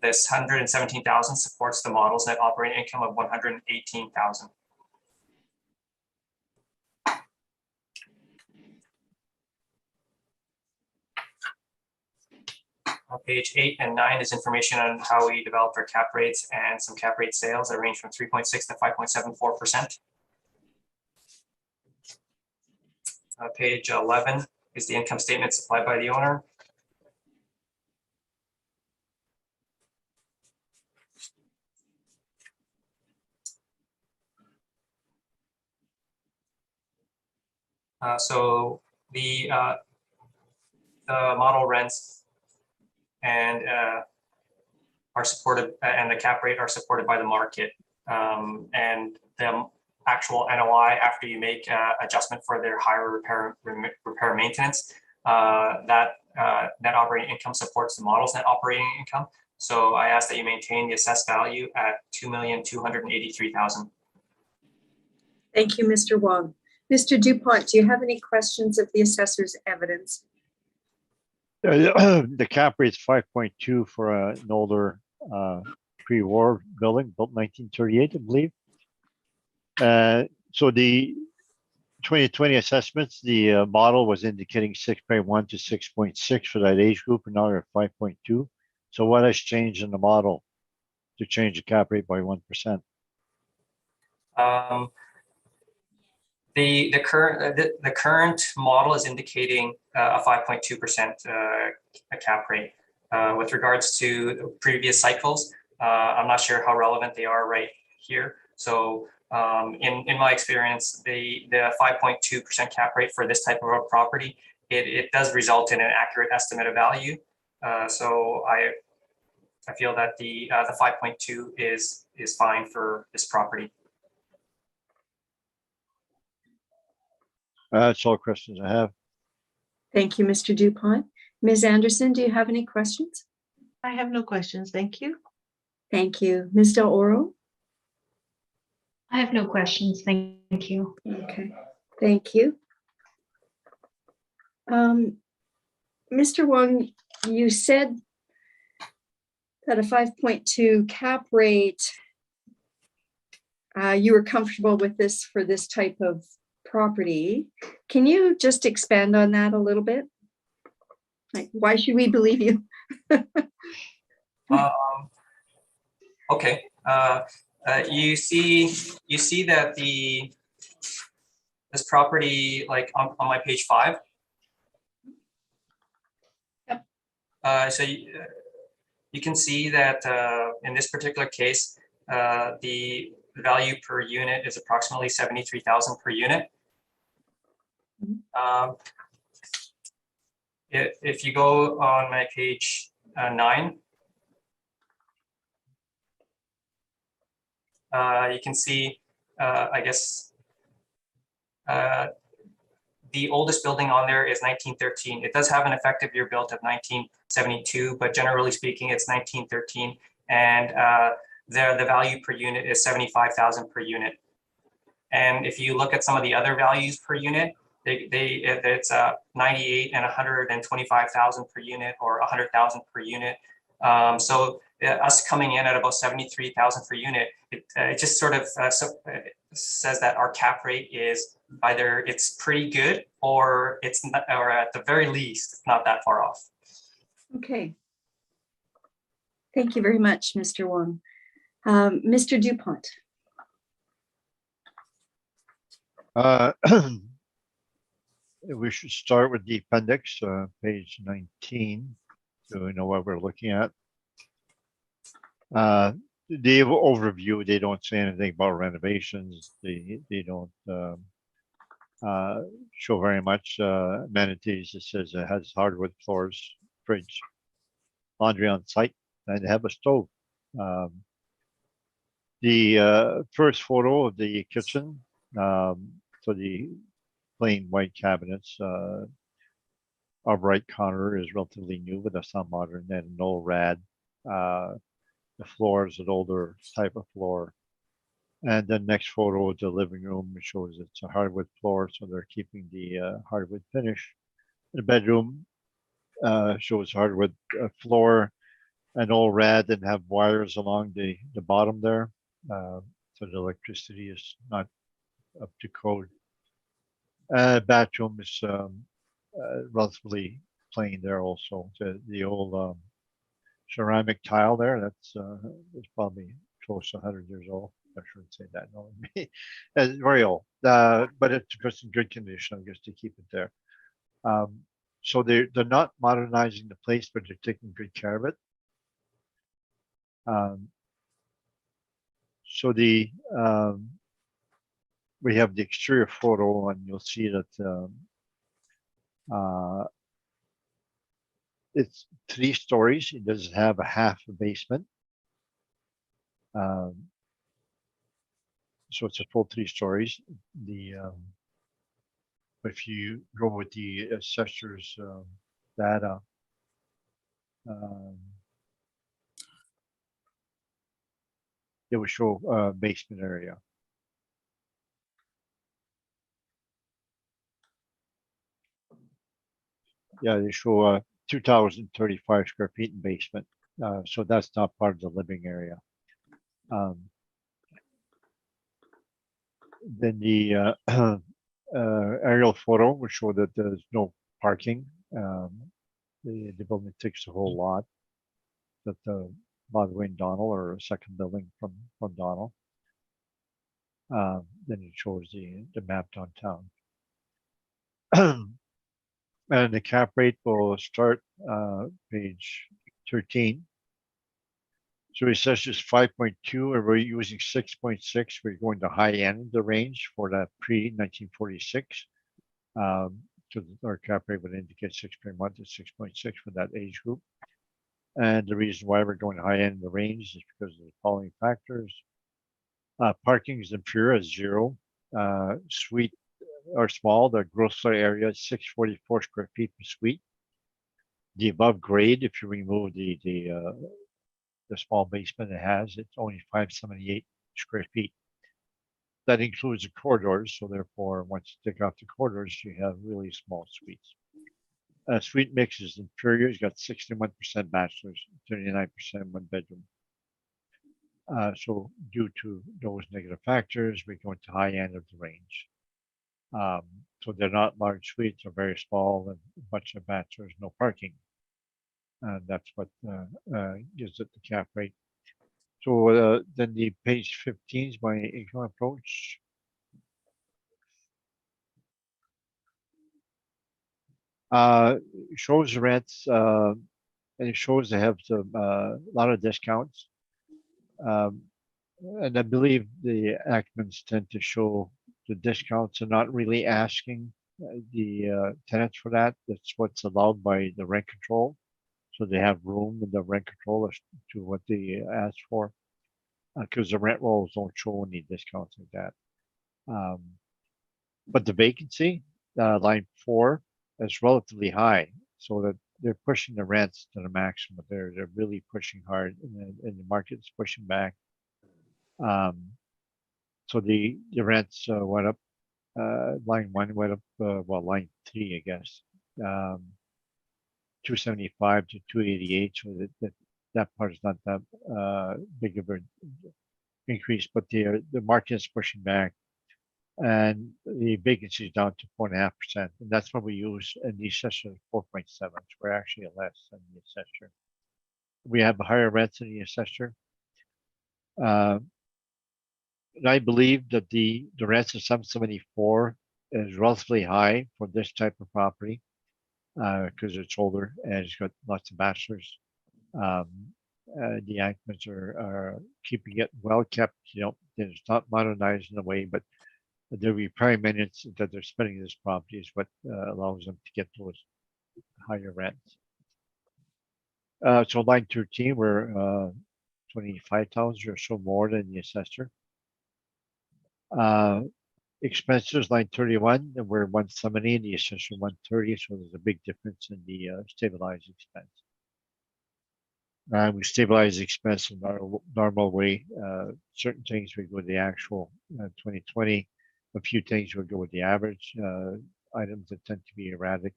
This $117,000 supports the model's net operating income of $118,000. On page 8 and 9 is information on how we developed our cap rates and some cap rate sales that range from 3.6 to 5.74%. Page 11 is the income statement supplied by the owner. So the model rents and are supported, and the cap rate are supported by the market, and the actual NOI after you make adjustment for their higher repair maintenance, that net operating income supports the model's net operating income. So I ask that you maintain the assessed value at $2,283,000. Thank you, Mr. Wong. Mr. Dupont, do you have any questions of the assessor's evidence? The cap rate's 5.2 for an older pre-war building built 1938, I believe. So the 2020 assessments, the model was indicating 6.1 to 6.6 for that age group, and now we're at 5.2. So what has changed in the model to change the cap rate by 1%? The current model is indicating a 5.2% cap rate. With regards to previous cycles, I'm not sure how relevant they are right here. So in my experience, the 5.2% cap rate for this type of a property, it does result in an accurate estimate of value. So I feel that the 5.2 is fine for this property. That's all questions I have. Thank you, Mr. Dupont. Ms. Anderson, do you have any questions? I have no questions. Thank you. Thank you. Ms. Del Oro? I have no questions. Thank you. Okay, thank you. Mr. Wong, you said that a 5.2 cap rate, you were comfortable with this for this type of property. Can you just expand on that a little bit? Like, why should we believe you? Okay. You see that this property, like on my page 5. Yep. So you can see that in this particular case, the value per unit is approximately 73,000 per unit. If you go on my page 9, you can see, I guess, the oldest building on there is 1913. It does have an effective year built of 1972, but generally speaking, it's 1913. And the value per unit is 75,000 per unit. And if you look at some of the other values per unit, it's 98 and 125,000 per unit, or 100,000 per unit. So us coming in at about 73,000 per unit, it just sort of says that our cap rate is either it's pretty good or it's not, or at the very least not that far off. Okay. Thank you very much, Mr. Wong. Mr. Dupont. We should start with the appendix, page 19, so we know what we're looking at. The overview, they don't say anything about renovations. They don't show very much amenities. It says it has hardwood floors, fridge, laundry on site, and they have a stove. The first photo of the kitchen, so the plain white cabinets, upright counter is relatively new, but that's not modern, and no rad. The floor is an older type of floor. And the next photo of the living room shows it's a hardwood floor, so they're keeping the hardwood finish. The bedroom shows hardwood floor and all rad and have wires along the bottom there. So the electricity is not up to code. Bathroom is relatively plain there also. The old ceramic tile there, that's it's probably close to 100 years old. I shouldn't say that, no, it's very old, but it's just in good condition, I guess, to keep it there. So they're not modernizing the place, but they're taking good care of it. So we have the exterior photo, and you'll see that it's 3 stories. It doesn't have a half a basement. So it's a full 3 stories. If you go with the assessor's data, it will show basement area. Yeah, they show 2,035 square feet in basement. So that's not part of the living area. Then the aerial photo will show that there's no parking. The building takes a whole lot. That by the way, in Donald, or a second building from Donald. Then it shows the map downtown. And the cap rate will start page 13. So it says just 5.2, and we're using 6.6. We're going to high end of the range for that pre-1946. So our cap rate would indicate 6.1 to 6.6 for that age group. And the reason why we're going high end of the range is because of the following factors. Parking is inferior at 0. Suite are small. The gross floor area is 644 square feet per suite. The above grade, if you remove the small basement it has, it's only 578 square feet. That includes the corridors, so therefore, once you take off the corridors, you have really small suites. Suite mix is inferior. It's got 61% bachelors, 39% one bedroom. So due to those negative factors, we go into high end of the range. So they're not large suites, they're very small and a bunch of bachelors, no parking. And that's what gives it the cap rate. So then the page 15 is my income approach. Shows the rents and it shows they have some a lot of discounts. And I believe the Acmans tend to show the discounts are not really asking the tenants for that. That's what's allowed by the rent control. So they have room in the rent control as to what they ask for, because the rent rolls don't show any discounts like that. But the vacancy, line 4, is relatively high, so that they're pushing the rents to the maximum. They're really pushing hard, and the market's pushing back. So the rents went up. Line 1 went up. Well, line 3, I guess. 275 to 288. So that part is not that big of an increase, but the market is pushing back, and the vacancy is down to 4.5%, and that's what we use in the assessor 4.7. So we're actually less than the assessor. We have a higher rents in the assessor. And I believe that the rents of 774 is relatively high for this type of property because it's older and it's got lots of bachelors. The Acmans are keeping it well kept. You know, it's not modernized in a way, but the repair maintenance that they're spending this property is what allows them to get those higher rents. So line 13, we're 25,000 or so more than the assessor. Expenses line 31, and we're 170, and the assessor 130. So there's a big difference in the stabilized expense. We stabilize the expense in our normal way. Certain things we go with the actual 2020. A few things will go with the average items that tend to be erratic.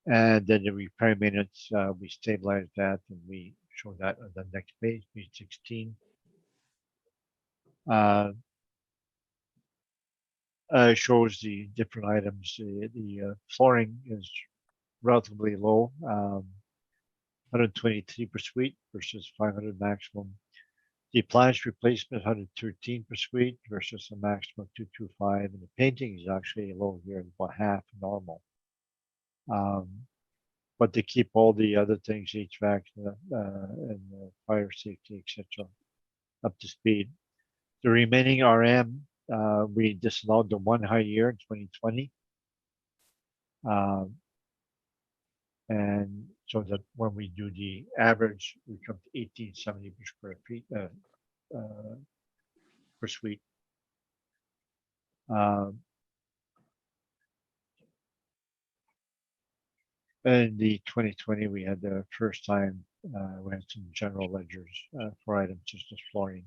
And then the repair maintenance, we stabilize that, and we show that on the next page, page 16. Shows the different items. The flooring is relatively low, 123 per suite versus 500 maximum. The appliance replacement 113 per suite versus a maximum of 225, and the painting is actually low here, about half normal. But they keep all the other things, HVAC and fire safety, etc., up to speed. The remaining RM, we disallowed the one high year in 2020. And so that when we do the average, we come to 1870 per square feet per suite. In the 2020, we had the first time we had some general ledgers for items such as flooring.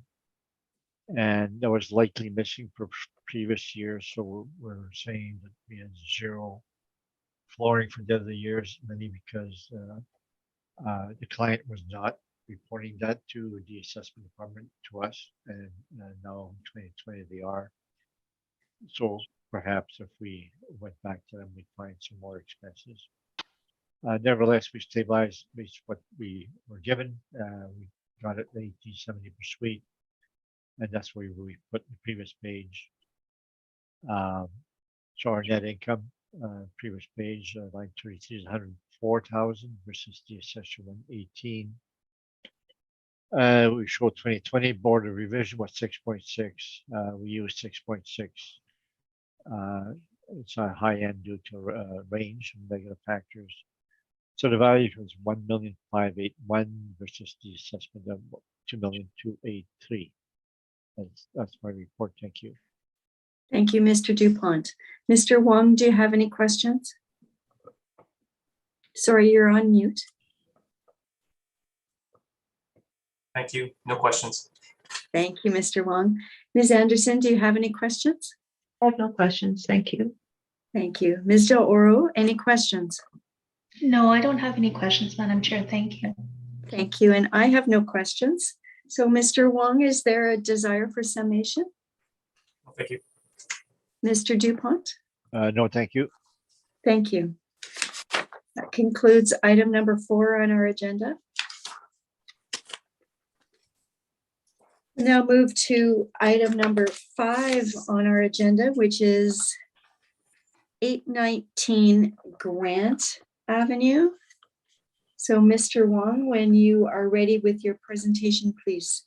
And that was likely missing for previous years. So we're saying that we had 0 flooring for the other years, mainly because the client was not reporting that to the assessment department to us, and now in 2020 they are. So perhaps if we went back to them, we'd find some more expenses. Nevertheless, we stabilized based what we were given. We got it at 1870 per suite, and that's where we put in the previous page. So our net income, previous page, line 33 is 104,000 versus the assessor 118. We show 2020 board of revision was 6.6. We used 6.6. It's a high end due to range of negative factors. So the value was 1,581,000 versus the assessment of 2,283,000. That's my report. Thank you. Thank you, Mr. Dupont. Mr. Wong, do you have any questions? Sorry, you're on mute. Thank you. No questions. Thank you, Mr. Wong. Ms. Anderson, do you have any questions? I have no questions. Thank you. Thank you. Ms. Del Oro, any questions? No, I don't have any questions, Madam Chair. Thank you. Thank you. And I have no questions. So Mr. Wong, is there a desire for summation? Thank you. Mr. Dupont? No, thank you. Thank you. That concludes item number 4 on our agenda. Now move to item number 5 on our agenda, which is 819 Grant Avenue. So Mr. Wong, when you are ready with your presentation, please.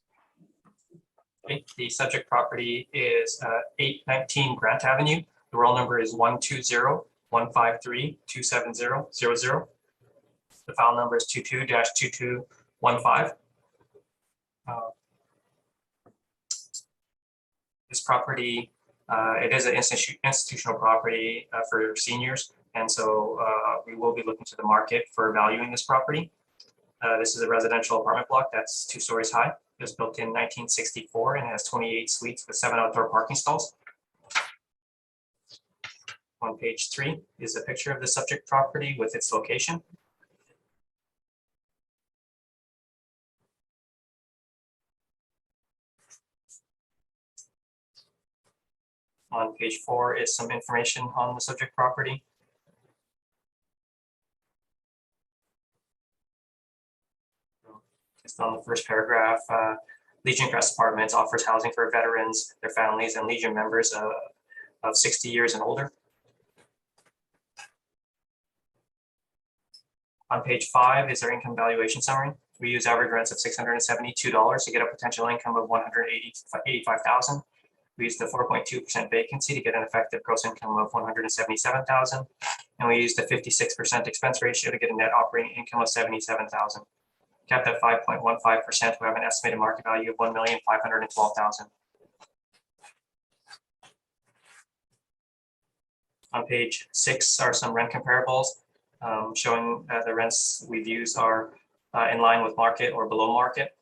Okay, the subject property is 819 Grant Avenue. The roll number is 120-153-27000. The file number is 22-2215. This property, it is an institutional property for seniors, and so we will be looking to the market for valuing this property. This is a residential apartment block that's 2 stories high. It was built in 1964 and has 28 suites with 7 outdoor parking stalls. On page 3 is a picture of the subject property with its location. On page 4 is some information on the subject property. Just on the first paragraph, Legion Crest Apartments offers housing for veterans, their families, and Legion members of 60 years and older. On page 5 is our income valuation summary. We use average rents of $672 to get a potential income of $185,000. We use the 4.2% vacancy to get an effective gross income of $177,000. And we use the 56% expense ratio to get a net operating income of $77,000. Capped at 5.15%, we have an estimated market value of $1,512,000. On page 6 are some rent comparables showing the rents we've used are in line with market or below market.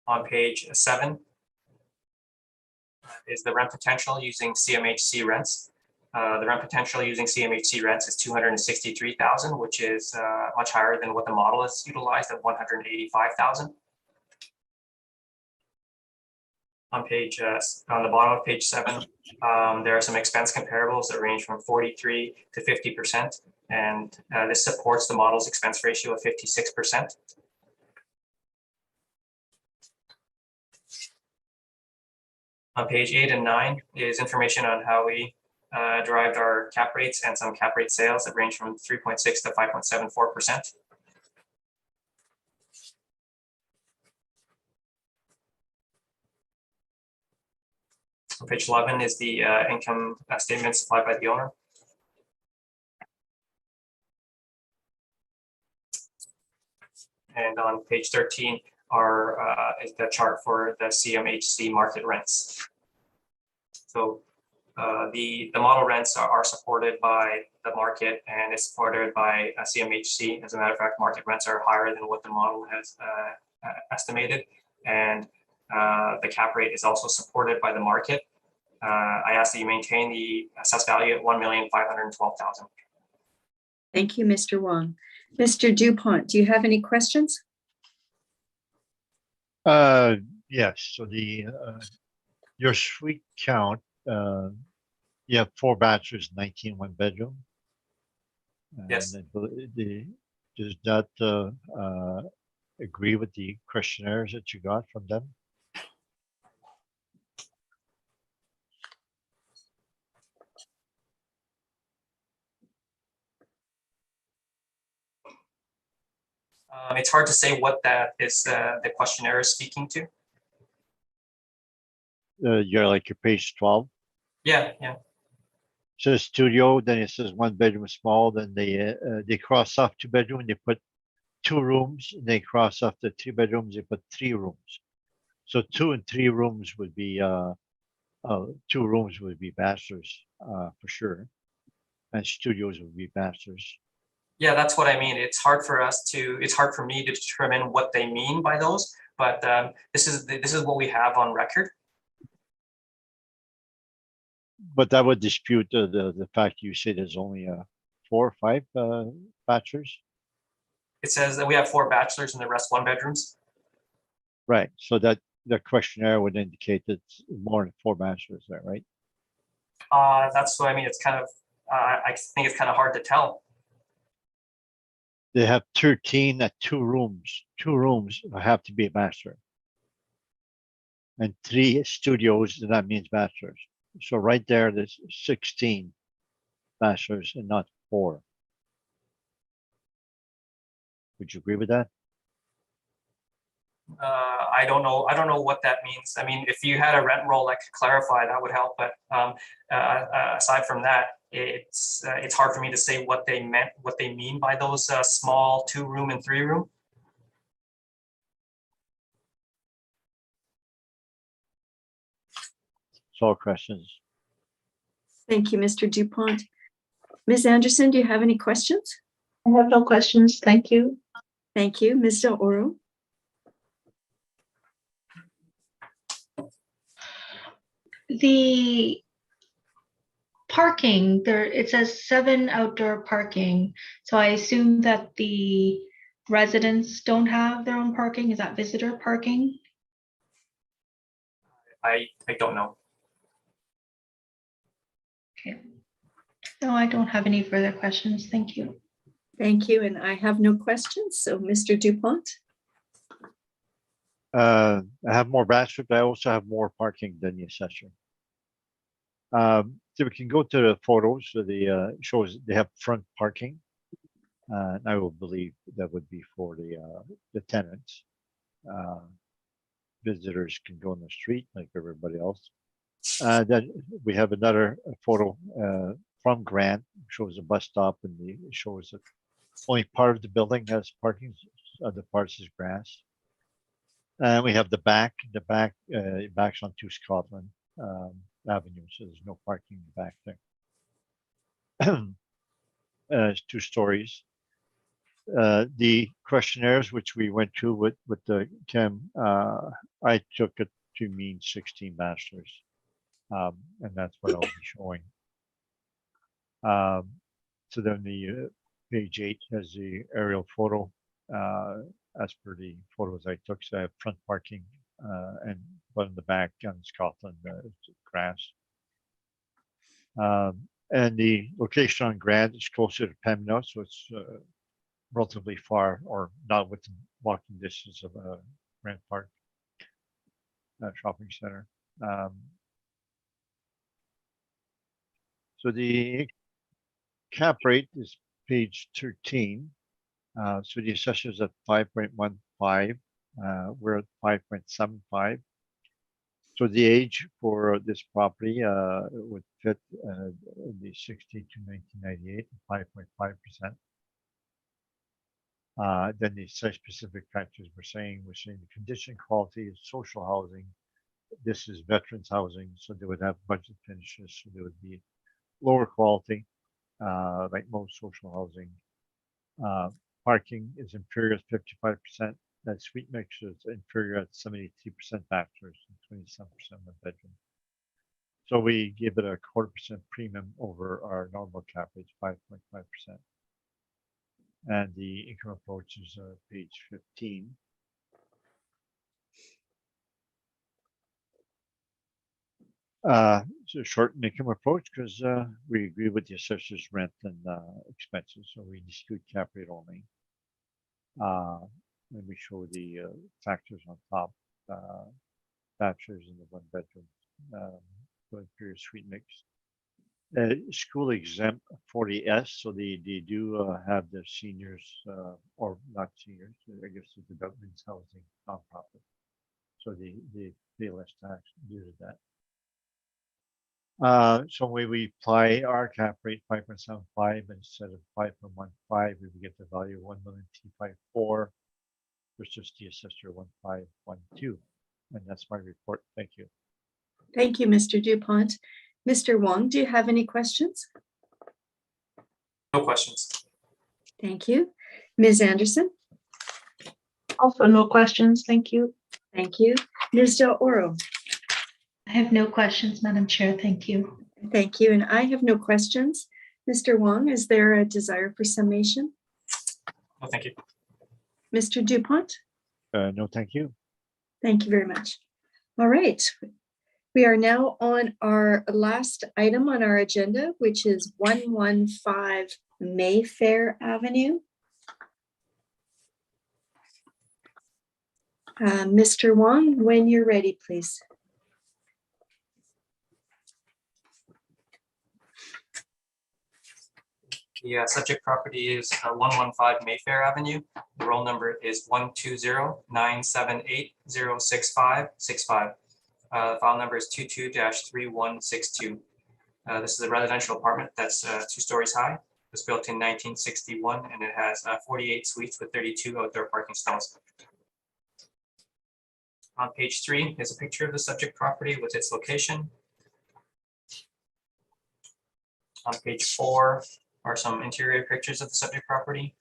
On page 7 is the rent potential using CMHC rents. The rent potential using CMHC rents is $263,000, which is much higher than what the model is utilized at $185,000. On the bottom of page 7, there are some expense comparables that range from 43 to 50%, and this supports the model's expense ratio of 56%. On page 8 and 9 is information on how we derived our cap rates and some cap rate sales that range from 3.6 to 5.74%. On page 11 is the income statement supplied by the owner. And on page 13 is the chart for the CMHC market rents. So the model rents are supported by the market and is supported by CMHC. As a matter of fact, market rents are higher than what the model has estimated, and the cap rate is also supported by the market. I ask that you maintain the assessed value at $1,512,000. Thank you, Mr. Wong. Mr. Dupont, do you have any questions? Yes. So your suite count, you have 4 bachelors, 19 one-bedroom. Yes. Does that agree with the questionnaires that you got from them? It's hard to say what that is the questionnaire is speaking to. You're like your page 12. Yeah. Says studio, then it says 1 bedroom small, then they cross off 2 bedroom, they put 2 rooms, and they cross off the 3 bedrooms, they put 3 rooms. So 2 and 3 rooms would be 2 rooms would be bachelors for sure, and studios would be bachelors. Yeah, that's what I mean. It's hard for me to determine what they mean by those, but this is what we have on record. But that would dispute the fact you say there's only 4 or 5 bachelors. It says that we have 4 bachelors and the rest 1 bedrooms. Right. So that the questionnaire would indicate that it's more than 4 bachelors there, right? That's what I mean. It's kind of, I think it's kind of hard to tell. They have 13 at 2 rooms. 2 rooms have to be a bachelor. And 3 studios, and that means bachelors. So right there, there's 16 bachelors and not 4. Would you agree with that? I don't know. I don't know what that means. I mean, if you had a rent roll that could clarify, that would help. But aside from that, it's hard for me to say what they mean by those small 2-room and 3-room. It's all questions. Thank you, Mr. Dupont. Ms. Anderson, do you have any questions? I have no questions. Thank you. Thank you. Ms. Del Oro? The parking there, it says 7 outdoor parking. So I assume that the residents don't have their own parking. Is that visitor parking? I don't know. Okay. No, I don't have any further questions. Thank you. Thank you. And I have no questions. So Mr. Dupont? I have more bachelors, but I also have more parking than the assessor. So we can go to the photos. So the shows they have front parking. I will believe that would be for the tenants. Visitors can go on the street like everybody else. Then we have another photo from Grant, shows a bus stop, and it shows that only part of the building has parking. Other parts is grass. And we have the back. The back backs onto Scotland Avenue, so there's no parking in the back there. It's 2 stories. The questionnaires which we went through with the Kim, I took it to mean 16 bachelors, and that's what I'll be showing. So then the page 8 has the aerial photo as per the photos I took. So I have front parking and one in the back on Scotland grass. And the location on Grant is closer to Pembina, so it's relatively far or not within walking distance of Grant Park shopping center. So the cap rate is page 13. So the assessor is at 5.15. We're at 5.75. So the age for this property would fit the 60 to 1998, 5.5%. Then the site-specific factors we're saying the condition, quality is social housing. This is veterans housing, so they would have budget finishes, so they would be lower quality, like most social housing. Parking is inferior at 55%. That suite mix is inferior at 73% bachelors and 27% one bedroom. So we give it a 0.25% premium over our normal cap rate, 5.5%. And the income approach is page 15. It's a short income approach because we agree with the assessor's rent and expenses, so we dispute cap rate only. And we show the factors on top, bachelors in the one bedroom, inferior suite mix. School exempt 40S, so they do have the seniors, or not seniors, I guess the development's housing nonprofit. So they pay less tax due to that. So when we apply our cap rate 5.75 instead of 5.15, we would get the value of 1,254,000 versus the assessor 1,512. And that's my report. Thank you. Thank you, Mr. Dupont. Mr. Wong, do you have any questions? No questions. Thank you. Ms. Anderson? Also, no questions. Thank you. Thank you. Ms. Del Oro? I have no questions, Madam Chair. Thank you. Thank you. And I have no questions. Mr. Wong, is there a desire for summation? Oh, thank you. Mr. Dupont? No, thank you. Thank you very much. All right. We are now on our last item on our agenda, which is 115 Mayfair Avenue. Mr. Wong, when you're ready, please. The subject property is 115 Mayfair Avenue. The roll number is 120-978-06565. The file number is 22-3162. This is a residential apartment that's 2 stories high. It was built in 1961 and it has 48 suites with 32 outdoor parking stalls. On page 3 is a picture of the subject property with its location. On page 4 are some interior pictures of the subject property.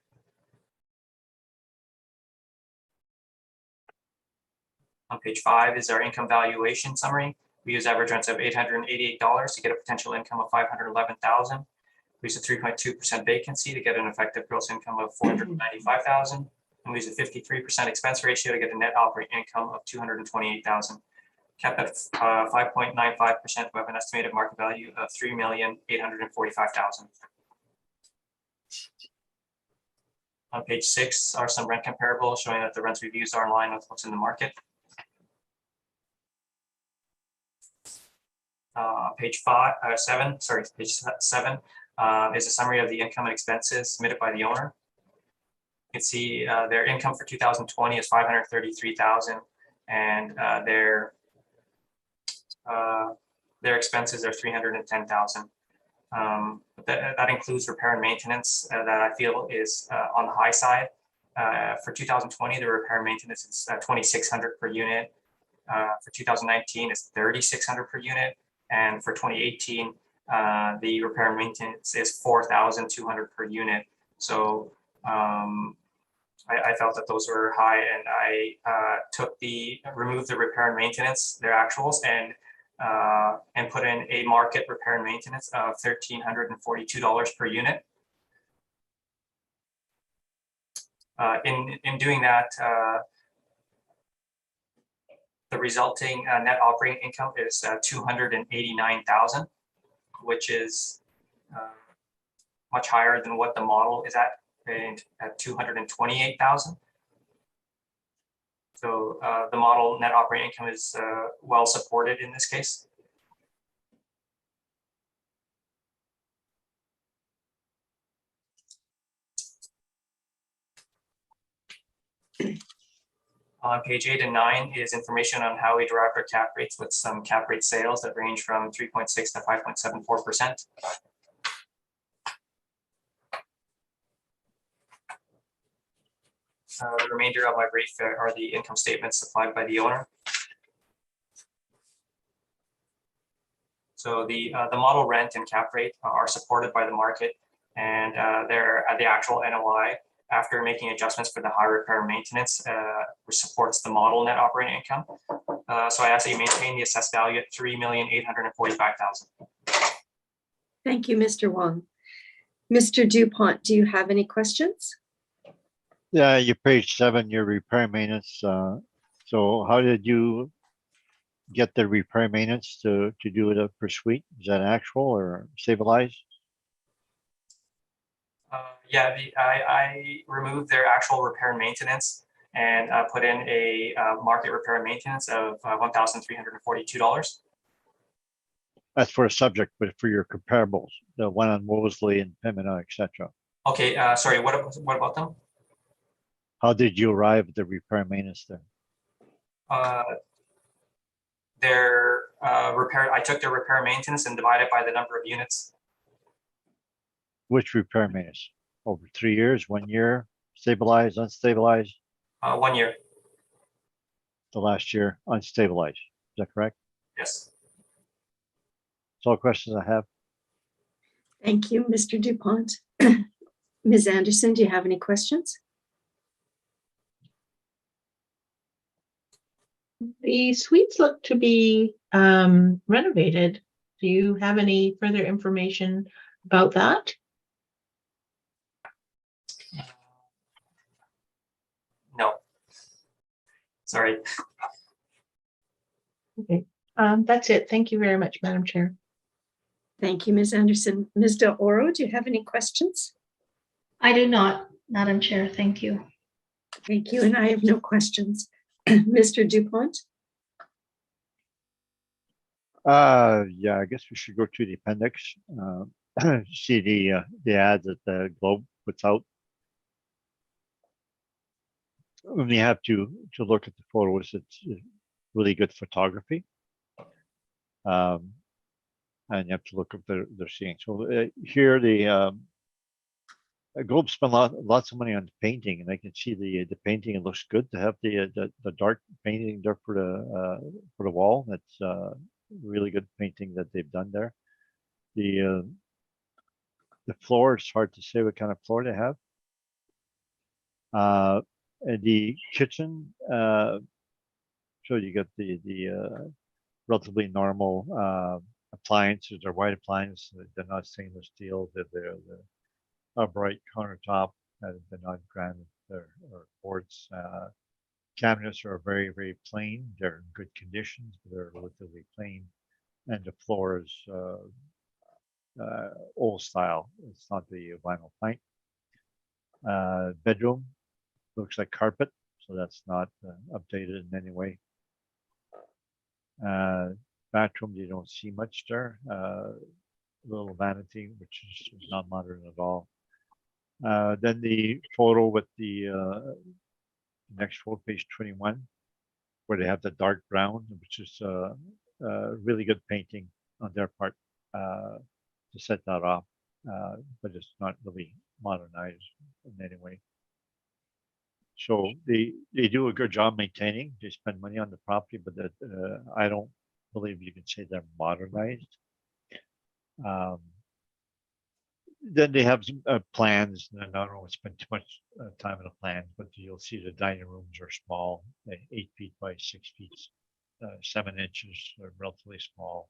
On page 5 is our income valuation summary. We use average rents of $888 to get a potential income of $511,000. We use a 3.2% vacancy to get an effective gross income of $495,000. And we use a 53% expense ratio to get a net operating income of $228,000. Kept at 5.95%, we have an estimated market value of $3,845,000. On page 6 are some rent comparables showing that the rents we've used are in line with what's in the market. Page 7 is a summary of the income and expenses submitted by the owner. You can see their income for 2020 is $533,000, and their expenses are $310,000. That includes repair and maintenance that I feel is on the high side. For 2020, the repair and maintenance is $2,600 per unit. For 2019, it's $3,600 per unit. And for 2018, the repair and maintenance is $4,200 per unit. So I felt that those were high, and I removed the repair and maintenance, their actuals, and put in a market repair and maintenance of $1,342 per unit. In doing that, the resulting net operating income is $289,000, which is much higher than what the model is at $228,000. So the model net operating income is well supported in this case. On page 8 and 9 is information on how we derived our cap rates, with some cap rate sales that range from 3.6 to 5.74%. The remainder of my brief are the income statements supplied by the owner. So the model rent and cap rate are supported by the market, and they're at the actual NOI after making adjustments for the high repair and maintenance, which supports the model net operating income. So I ask that you maintain the assessed value at $3,845,000. Thank you, Mr. Wong. Mr. Dupont, do you have any questions? Yeah, your page 7, your repair maintenance. So how did you get the repair maintenance to do it per suite? Is that actual or stabilized? Yeah, I removed their actual repair and maintenance and put in a market repair and maintenance of $1,342. That's for a subject, but for your comparables, the one on Mosley and Pembina, etc. Okay, sorry, what about them? How did you arrive at the repair and maintenance there? Their repair, I took their repair and maintenance and divided by the number of units. Which repair and maintenance? Over 3 years, 1 year, stabilized, unstabilized? 1 year. The last year, unstabilized. Is that correct? Yes. That's all the questions I have. Thank you, Mr. Dupont. Ms. Anderson, do you have any questions? The suites look to be renovated. Do you have any further information about that? No. Sorry. Okay, that's it. Thank you very much, Madam Chair. Thank you, Ms. Anderson. Ms. Del Oro, do you have any questions? I do not, Madam Chair. Thank you. Thank you, and I have no questions. Mr. Dupont? Yeah, I guess we should go to the appendix. See the ad that the Globe puts out. When you have to look at the photos, it's really good photography. And you have to look at their seeing. So here the Globe spent lots of money on painting, and I can see the painting. It looks good to have the dark painting there for the wall. That's really good painting that they've done there. The floor, it's hard to say what kind of floor they have. And the kitchen, so you got the relatively normal appliances. They're white appliances. They're not stainless steel. They're upright countertop. They're not granite or quartz. Cabinets are very, very plain. They're in good conditions, but they're relatively plain. And the floor is old style. It's not the vinyl plank. Bedroom looks like carpet, so that's not updated in any way. Bathroom, you don't see much there. Little vanity, which is not modern at all. Then the photo with the next photo, page 21, where they have the dark brown, which is really good painting on their part to set that off, but it's not really modernized in any way. So they do a good job maintaining. They spend money on the property, but that I don't believe you can say they're modernized. Then they have some plans, and I don't want to spend too much time on the plans, but you'll see the dining rooms are small, 8 feet by 6 feet, 7 inches, they're relatively small.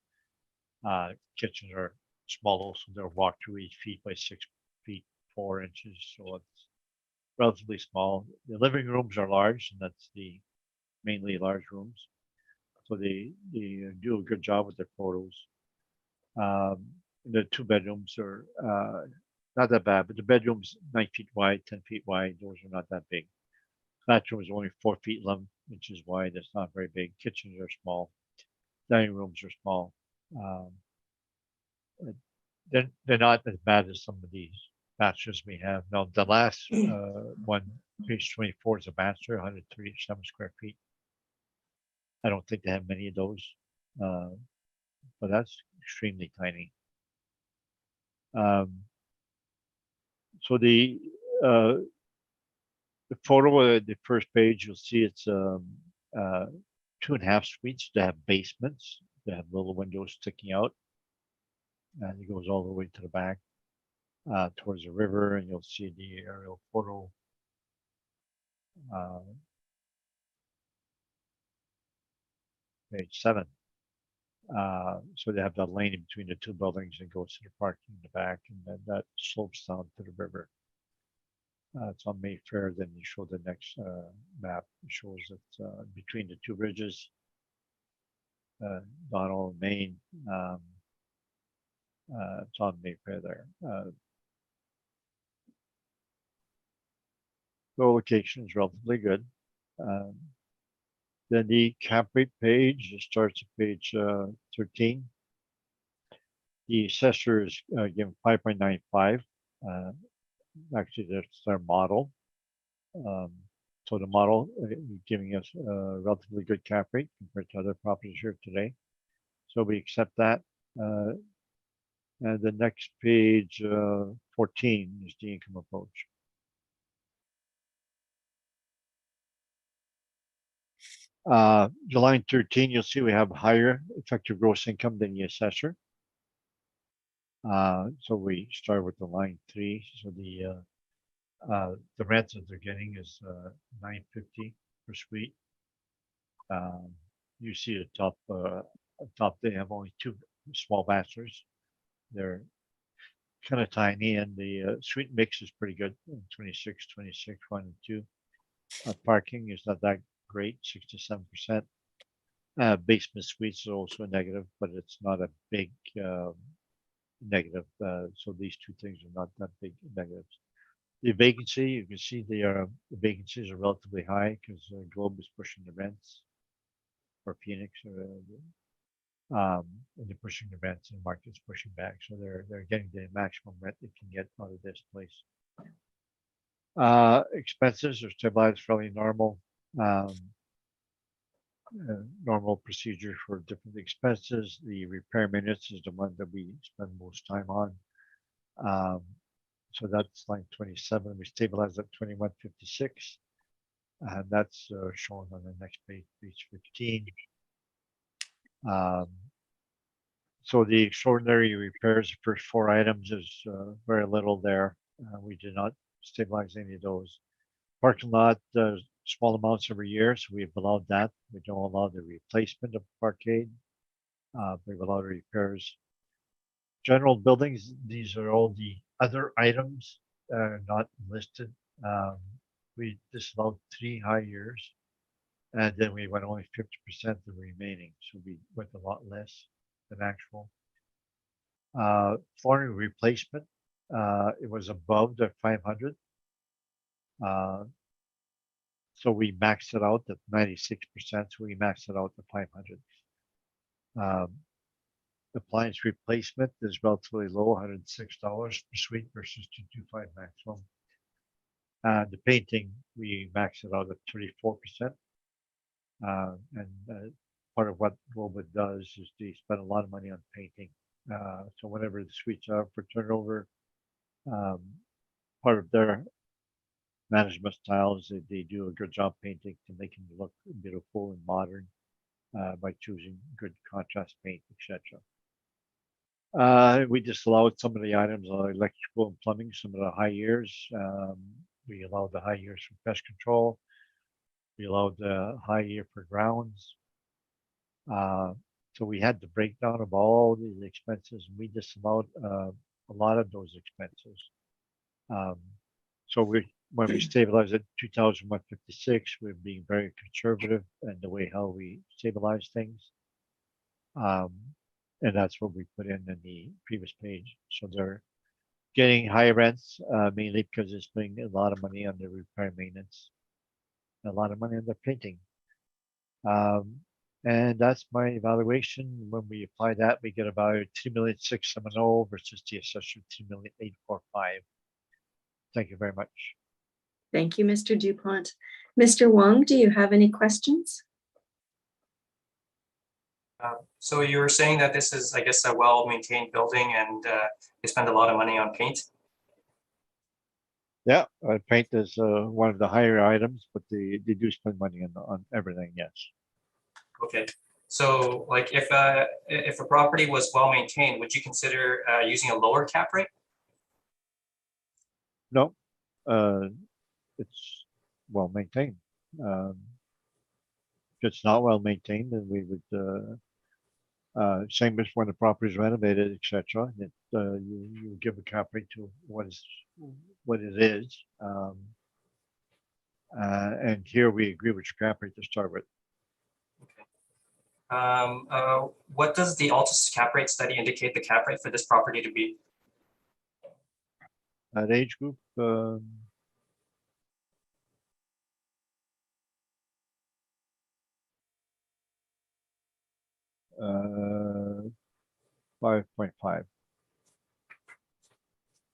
Kitchens are small, also they're walk through 8 feet by 6 feet, 4 inches, so it's relatively small. The living rooms are large, and that's the mainly large rooms. So they do a good job with their photos. The 2 bedrooms are not that bad, but the bedrooms 9 feet wide, 10 feet wide, those are not that big. Bathroom is only 4 feet long, which is wide. That's not very big. Kitchens are small. Dining rooms are small. They're not as bad as some of these masters we have. Now, the last one, page 24, is a master, 137 square feet. I don't think they have many of those, but that's extremely tiny. So the photo, the first page, you'll see it's 2.5 suites. They have basements. They have little windows sticking out, and it goes all the way to the back towards the river, and you'll see the aerial photo. Page 7. So they have that lane in between the 2 buildings and goes to the parking in the back, and then that slopes down to the river. It's on Mayfair. Then you show the next map. It shows it between the 2 bridges, Donald and Main. It's on Mayfair there. The location is relatively good. Then the cap rate page starts at page 13. The assessor is given 5.95. Actually, that's their model. So the model is giving us a relatively good cap rate compared to other properties here today. So we accept that. And the next page, 14, is the income approach. Line 13, you'll see we have higher effective gross income than the assessor. So we start with the line 3. So the rent that they're getting is $9.50 per suite. You see the top they have only small bachelors. They're kind of tiny, and the suite mix is pretty good. 26, 1 and 2. Parking is not that great, 67%. Basement suites are also negative, but it's not a big negative. So these two things are not that big negatives. The vacancy, you can see the vacancies are relatively high because Globe is pushing the rents, or Phoenix, and they're pushing the rents, and the market's pushing back. So they're getting the maximum rent they can get out of this place. Expenses are stabilized, fairly normal. Normal procedure for different expenses. The repair maintenance is the one that we spend most time on. So that's line 27. We stabilized at 2156, and that's shown on the next page, page 15. So the extraordinary repairs, the first 4 items, is very little there. We did not stabilize any of those. Parking lot, small amounts every year, so we've allowed that. We don't allow the replacement of parkade. We've allowed repairs. General buildings, these are all the other items that are not listed. We disallowed 3 high years, and then we went only 50% the remaining, so we went a lot less than actual. Flooring replacement, it was above the 500. So we maxed it out at 96%, so we maxed it out to 500. Appliance replacement is relatively low, $106 per suite versus $225 maximum. The painting, we maxed it out at 34%. And part of what Global does is they spend a lot of money on painting. So whenever the suites are for turnover, part of their management styles, they do a good job painting to make them look beautiful and modern by choosing good contrast paint, etc. We disallowed some of the items on electrical and plumbing, some of the high years. We allowed the high years for pest control. We allowed the high year for grounds. So we had the breakdown of all these expenses, and we disallowed a lot of those expenses. So when we stabilized at 2,156, we're being very conservative in the way how we stabilize things. And that's what we put in the previous page. So they're getting high rents, mainly because they're spending a lot of money on their repair maintenance, a lot of money on their painting. And that's my evaluation. When we apply that, we get about 2,670,000 versus the assessor 2,845,000. Thank you very much. Thank you, Mr. Dupont. Mr. Wong, do you have any questions? So you were saying that this is, I guess, a well-maintained building, and they spend a lot of money on paint? Yeah, paint is one of the higher items, but they do spend money on everything, yes. Okay, so like if a property was well-maintained, would you consider using a lower cap rate? No, it's well-maintained. If it's not well-maintained, then we would same as when the property is renovated, etc. You give a cap rate to what it is, and here we agree with your cap rate to start with. Okay. What does the Altus cap rate study indicate the cap rate for this property to be? That age group, 5.5.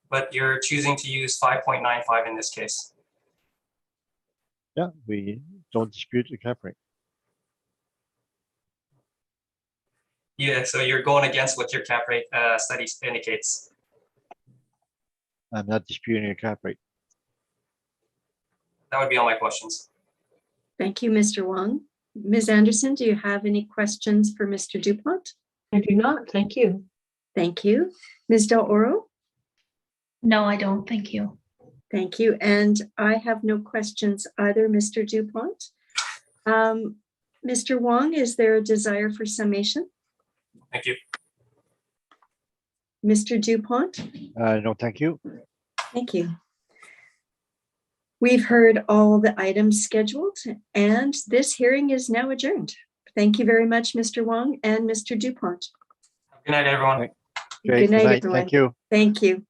But you're choosing to use 5.95 in this case. Yeah, we don't dispute the cap rate. Yeah, so you're going against what your cap rate study indicates. I'm not disputing a cap rate. That would be all my questions. Thank you, Mr. Wong. Ms. Anderson, do you have any questions for Mr. Dupont? I do not, thank you. Thank you. Ms. Del Oro? No, I don't. Thank you. Thank you. And I have no questions either, Mr. Dupont. Mr. Wong, is there a desire for summation? Thank you. Mr. Dupont? No, thank you. Thank you. We've heard all the items scheduled, and this hearing is now adjourned. Thank you very much, Mr. Wong and Mr. Dupont. Good night, everyone. Great. Good night, Thank everyone. you. Thank you.